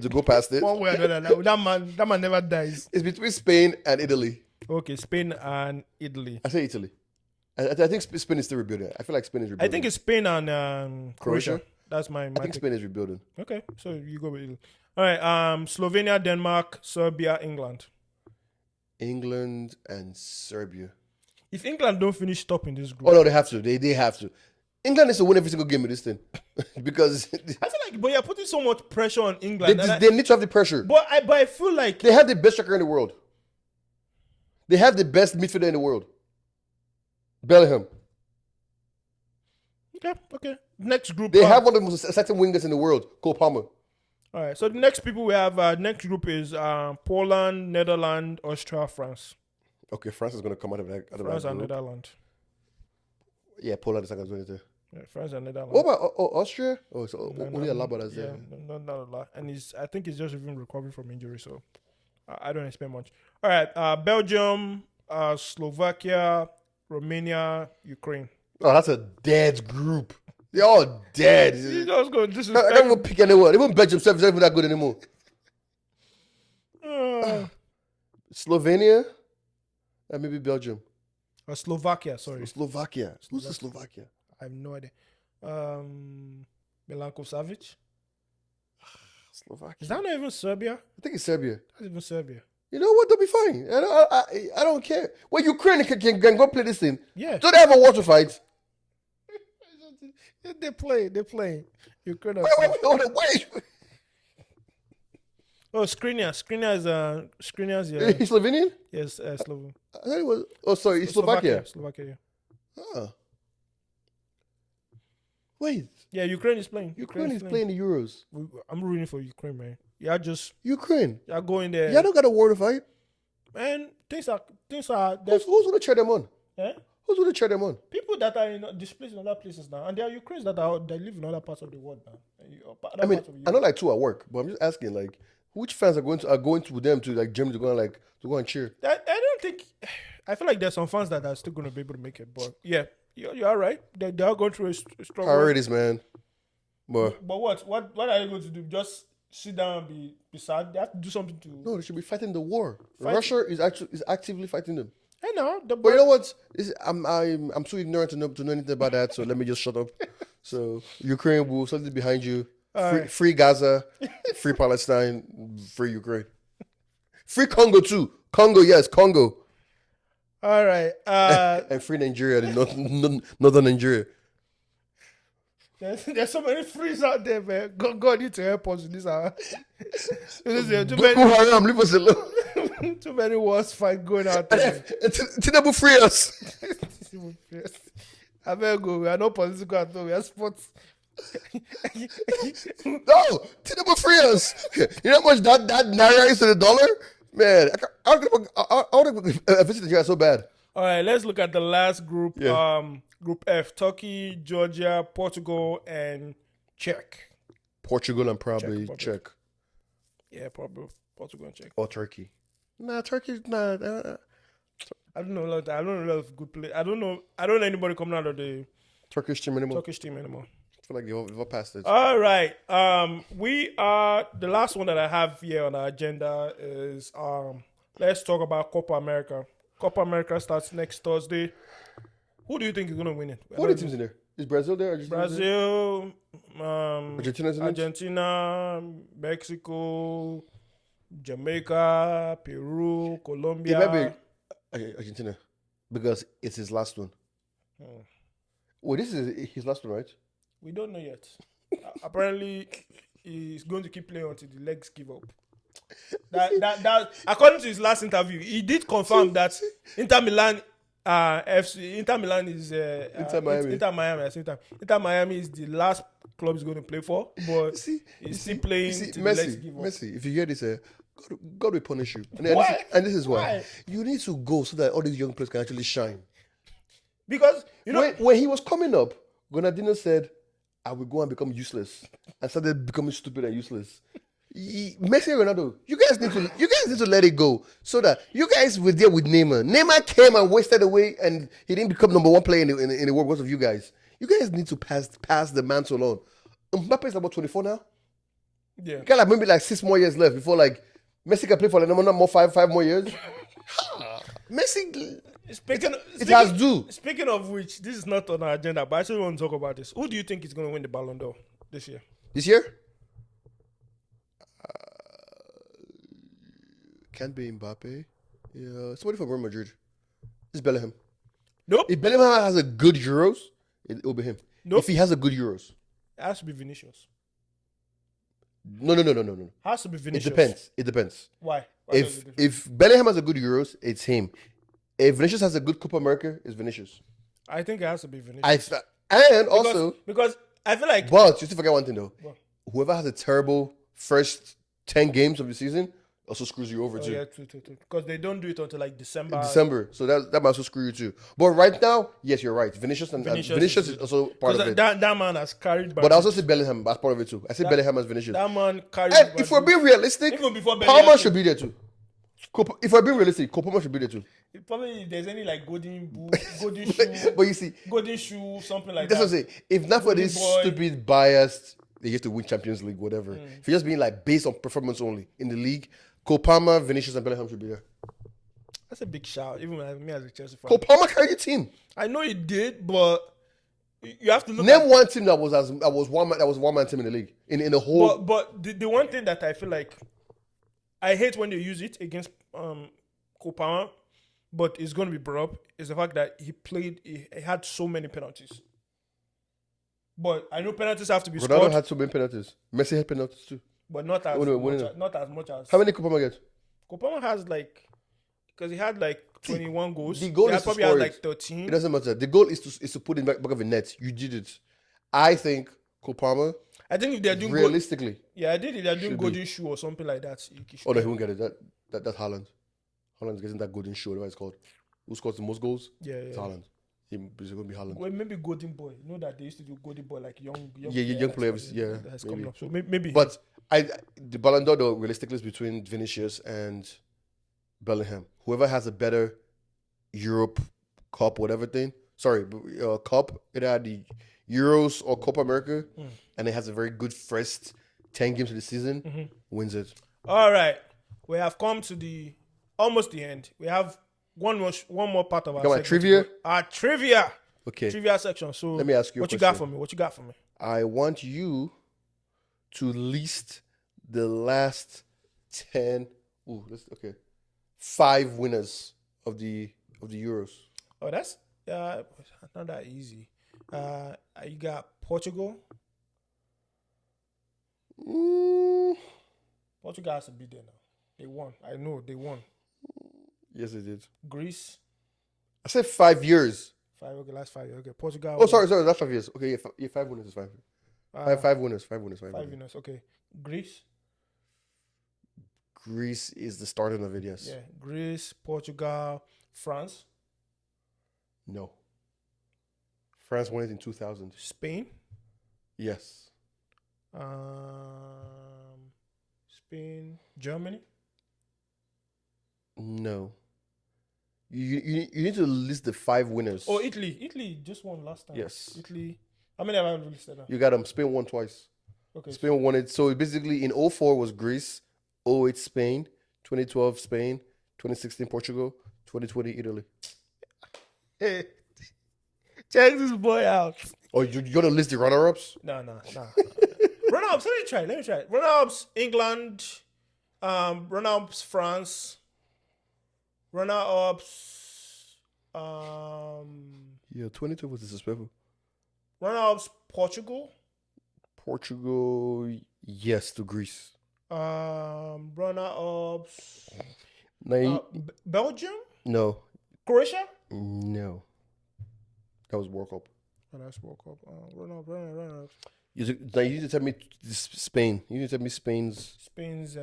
go past it. One way or another. That man never dies. It's between Spain and Italy. Okay, Spain and Italy. I say Italy. I think Spain is still rebuilding. I feel like Spain is rebuilding. I think it's Spain and Croatia. That's my I think Spain is rebuilding. Okay, so you go with Italy. All right, Slovenia, Denmark, Serbia, England. England and Serbia. If England don't finish top in this group... Oh, no, they have to. They have to. England needs to win every single game of this thing. Because... I feel like, but you're putting so much pressure on England. They need to have the pressure. But I feel like... They have the best striker in the world. They have the best midfielder in the world. Bellingham. Okay. Next group. They have one of the most exciting wingers in the world, Cole Palmer. All right. So the next people we have, next group is Poland, Netherlands, Austria, France. Okay, France is going to come out of that. France and Netherlands. Yeah, Poland is like going to. Yeah, France and Netherlands. What about Austria? Oh, so only Alaba that's there. Yeah, not a lot. And I think he's just even recovering from injury, so I don't expect much. All right, Belgium, Slovakia, Romania, Ukraine. Oh, that's a dead group. They're all dead. He's just going to I can't even pick anyone. Even Belgium self is not even that good anymore. Slovenia and maybe Belgium. Slovakia, sorry. Slovakia. Who's the Slovakia? I have no idea. Milanko Savic. Slovakia. Is that not even Serbia? I think it's Serbia. That's even Serbia. You know what? They'll be fine. I don't care. Well, Ukraine can go play this thing. Yeah. Don't they have a war to fight? They play. Ukraine. Wait. Oh, Skriniar. Skriniar's yeah. He's Slovenian? Yes, Sloven. I thought it was. Oh, sorry. He's Slovakia. Slovakia. Huh. Wait. Yeah, Ukraine is playing. Ukraine is playing the Euros. I'm rooting for Ukraine, man. Yeah, Ukraine. Y'all go in there. Y'all don't got a war to fight. Man, things are. Who's going to cheer them on? Eh? Who's going to cheer them on? People that are displaced in other places now, and there are Ukrainians that live in other parts of the world now. I mean, I know like two at work, but I'm just asking like, which fans are going to them to like Germany to go and cheer? I don't think. I feel like there's some fans that are still going to be able to make it, but yeah, you're all right. They are going through a struggle. Priorities, man. But what are they going to do? Just sit down and be sad? They have to do something to. No, they should be fighting the war. Russia is actively fighting them. I know. But you know what? I'm too ignorant to know anything about that. So let me just shut up. So Ukraine will stand behind you. Free Gaza, free Palestine, free Ukraine, free Congo too. Yes, Congo. All right. And free Nigeria, northern Nigeria. There's so many frees out there, man. God need to help us in this hour. Boko Haram, leave us alone. Too many wars fight going out there. Tinubu free us. I better go. We are not political at all. We are sports. No, Tinubu free us. You know how much that naira is to the dollar? Man, I want to visit Nigeria so bad. All right, let's look at the last group. Yeah. Group F: Turkey, Georgia, Portugal, and Czech. Portugal and probably Czech. Yeah, probably Portugal and Czech. Or Turkey. Nah, Turkey's not. I don't know. I don't know a lot of good players. I don't know anybody coming out of the Turkish team anymore. I feel like you've all passed it. All right. We are the last one that I have here on our agenda is let's talk about Copa America. Copa America starts next Thursday. Who do you think is going to win it? What are the teams in there? Is Brazil there? Brazil, Argentina, Mexico, Jamaica, Peru, Colombia. It might be Argentina because it's his last one. Well, this is his last one, right? We don't know yet. Apparently, he's going to keep playing until the legs give up. That according to his last interview, he did confirm that Inter Milan is Inter Miami. Inter Miami is the last club he's going to play for, but he's still playing. Messi, if you hear this, God will punish you. And this is why you need to go so that all these young players can actually shine. Because you know when he was coming up, Ronaldinho said, "I will go and become useless," and started becoming stupid and useless. Messi and Ronaldo, you guys need to let it go so that you guys were there with Neymar. Neymar came and wasted away, and he didn't become number one player in the world because of you guys. You guys need to pass the mantle on. Mbappe is about 24 now. Yeah, you got like maybe like 6 more years left before like Messi can play for like five more years. Messi. Speaking of which, this is not on our agenda, but I actually want to talk about this. Who do you think is going to win the Ballon d'Or this year? This year? Can't be Mbappe. Yeah, somebody from Real Madrid. It's Bellingham. Nope. If Bellingham has a good Euros, it will be him. Nope. If he has a good Euros. It has to be Vinicius. No. Has to be Vinicius. It depends. Why? If Bellingham has a good Euros, it's him. If Vinicius has a good Copa America, it's Vinicius. I think it has to be Vinicius. Also because I feel like But you still forget one thing though. What? Whoever has a terrible first 10 games of the season also screws you over too. yeah, true. Because they don't do it until like December. December, so that might also screw you too. But right now, yes, you're right. Vinicius is also part of it. That man has carried. But I also say Bellingham as part of it too. I say Bellingham as Vinicius. That man carried. And if we're being realistic, even before Palmer should be there too. If we're being realistic, Palmer should be there too. Probably if there's any like golden shoe, But you see, golden shoe, something like that's that. what I'm saying. If not for this Boy. stupid biased, they used to win Champions League, whatever. If you're just being like based on performance only in the league, Palmer, Vinicius, and Bellingham should be there. That's a big shout, even me as a Chelsea fan. Palmer carried your team. I know he did, but you have to look. Name one team that was one man team in the league in the whole. But the one thing that I feel like I hate when they use it against Copa, but it's going to be brought up is the fact that he had so many penalties. But I know penalties have to be Ronaldo scored, had so many penalties. Messi had penalties too. but not as much as How many Copa get? Copa has like, because he had like 21 goals. The goal he is to probably score had it. like 13. It doesn't matter. The goal is to put it back of the net. You did it. I think Palmer, I think if they're doing realistically, I think if they're doing should golden shoe or something like that, he should oh no, he won't get it. That's Haaland. Haaland's getting that golden shoe, whatever it's called. Who scores the most goals? It's Haaland. He's going to be Haaland. Well, maybe golden boy. You know that they used to do golden boy like young players. Yeah, that's coming up. So maybe. But the Ballon d'Or though, realistically is between Vinicius and Bellingham. Whoever has a better Europe Cup, whatever thing. Sorry, Cup. Either at the Euros or Copa America, and it has a very good first 10 games of the season, wins it. All right, we have come to almost the end. We have one more part of our Come on, trivia. Our trivia. Okay. Trivia section. So let me ask you what a you got question. for me. What you got for me? I want you to list the last 10. Okay. 5 winners of the Euros. Oh, that's not that easy. You got Portugal. Portugal has to be there now. They won. I know they won. Yes, they did. Greece. I said 5 years. Last 5 years. Okay, Portugal. Oh, sorry, that's 5 years. Okay, yeah, 5 winners is fine. Five winners. 5 winners. Okay, Greece. Greece is the starting of it. Yes. Yeah, Greece, Portugal, France. No. France won it in 2000. Spain. Yes. Spain, Germany. No. You need to list the 5 winners. Oh, Italy. Italy just won last time. Yes. Italy. How many have I listed now? You got them. Spain won twice. Okay. Spain won it. So basically in 2004 was Greece, 2008 Spain, 2012 Spain, 2016 Portugal, 2020 Italy. Hey, check this boy out. Oh, you're going to list the runner-ups? No. Runner-ups, let me try. Runner-ups, England. Runner-ups, France. Runner-ups, Yeah, 22 was disrespectful. runner-ups, Portugal. Portugal, yes, to Greece. Runner-ups, Belgium. No. Croatia. No. That was World Cup. Oh, that's World Cup. Runner-ups. You need to tell me Spain. You need to tell me Spain's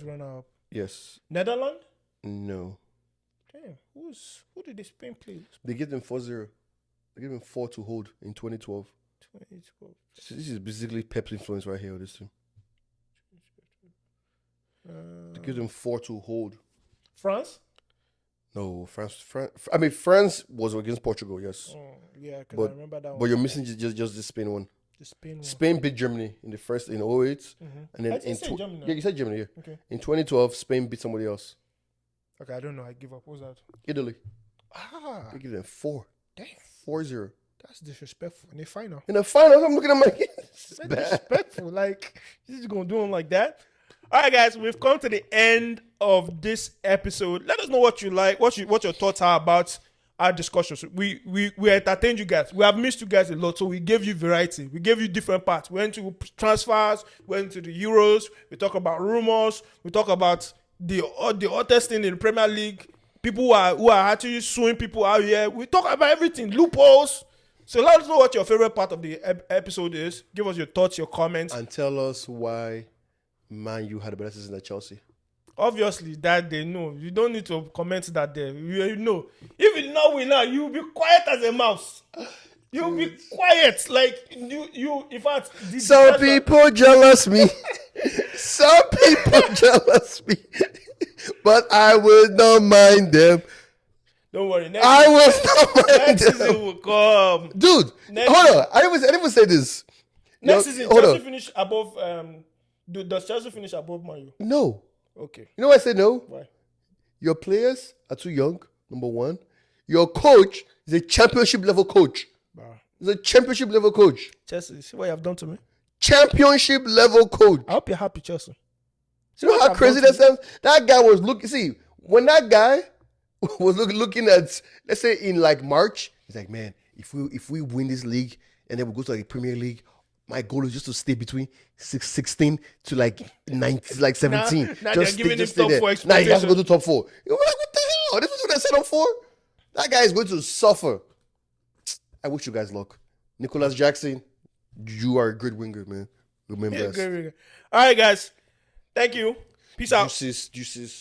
runner-up. Yes. Netherlands. No. Damn, who did the Spain play? They gave them 4-0. They gave them 4 to hold in 2012. 2012. So this is basically Pep's influence right here with this team. They gave them 4 to hold. France? No, France. I mean, France was against Portugal, yes. Oh, yeah, because I remember that one. But you're missing just the Spain one. The Spain one. Spain beat Germany in the first in 2008. And then I didn't say Germany. Yeah, you said Germany, yeah. Okay. In 2012, Spain beat somebody else. Okay, I don't know. I give up. What's that? Italy. Ah, They give them 4. damn. 4-0. That's disrespectful. In the final. In the final, I'm looking at my That's disrespectful. Like, this is going to do them like that. All right, guys, we've come to the end of this episode. Let us know what you like, what your thoughts are about our discussions. We entertained you guys. We have missed you guys a lot, so we gave you variety. We gave you different parts. We went to transfers, went to the Euros. We talk about rumors. We talk about the hottest thing in the Premier League. People who are actually suing people out here. We talk about everything. Loopholes. So let us know what your favorite part of the episode is. Give us your thoughts, your comments. And tell us why Man U had a better season than Chelsea. Obviously, that they know. You don't need to comment that there. You know. If you not win now, you'll be quiet as a mouse. You'll be quiet. Like, you in fact... Some people jealous me. Some people jealous me. But I will not mind them. Don't worry. I will not mind next them. season will come. Dude, hold on. I didn't even say this. Next season, Chelsea finish above... does Chelsea finish above Man U? No. Okay. You know why I say no? Why? Your players are too young, number one. Your coach is a championship level coach. He's a championship level coach. Chelsea, see what you have done to me? Championship level coach. I hope you're happy, Chelsea. See you know how crazy that sounds? That guy was looking. See, when that guy was looking at, let's say in like March, he's like, man, if we win this league and then we go to like Premier League, my goal is just to stay between 16 to like 19, like 17. Now just they're giving him stay top there. 4 Now he has to go expectation. to top 4. You're like, what the hell? This is what I set up for? That guy is going to suffer. I wish you guys luck. Nicholas Jackson, you are a great winger, man. Remember us. All right, guys. Thank you. Peace out. Juices.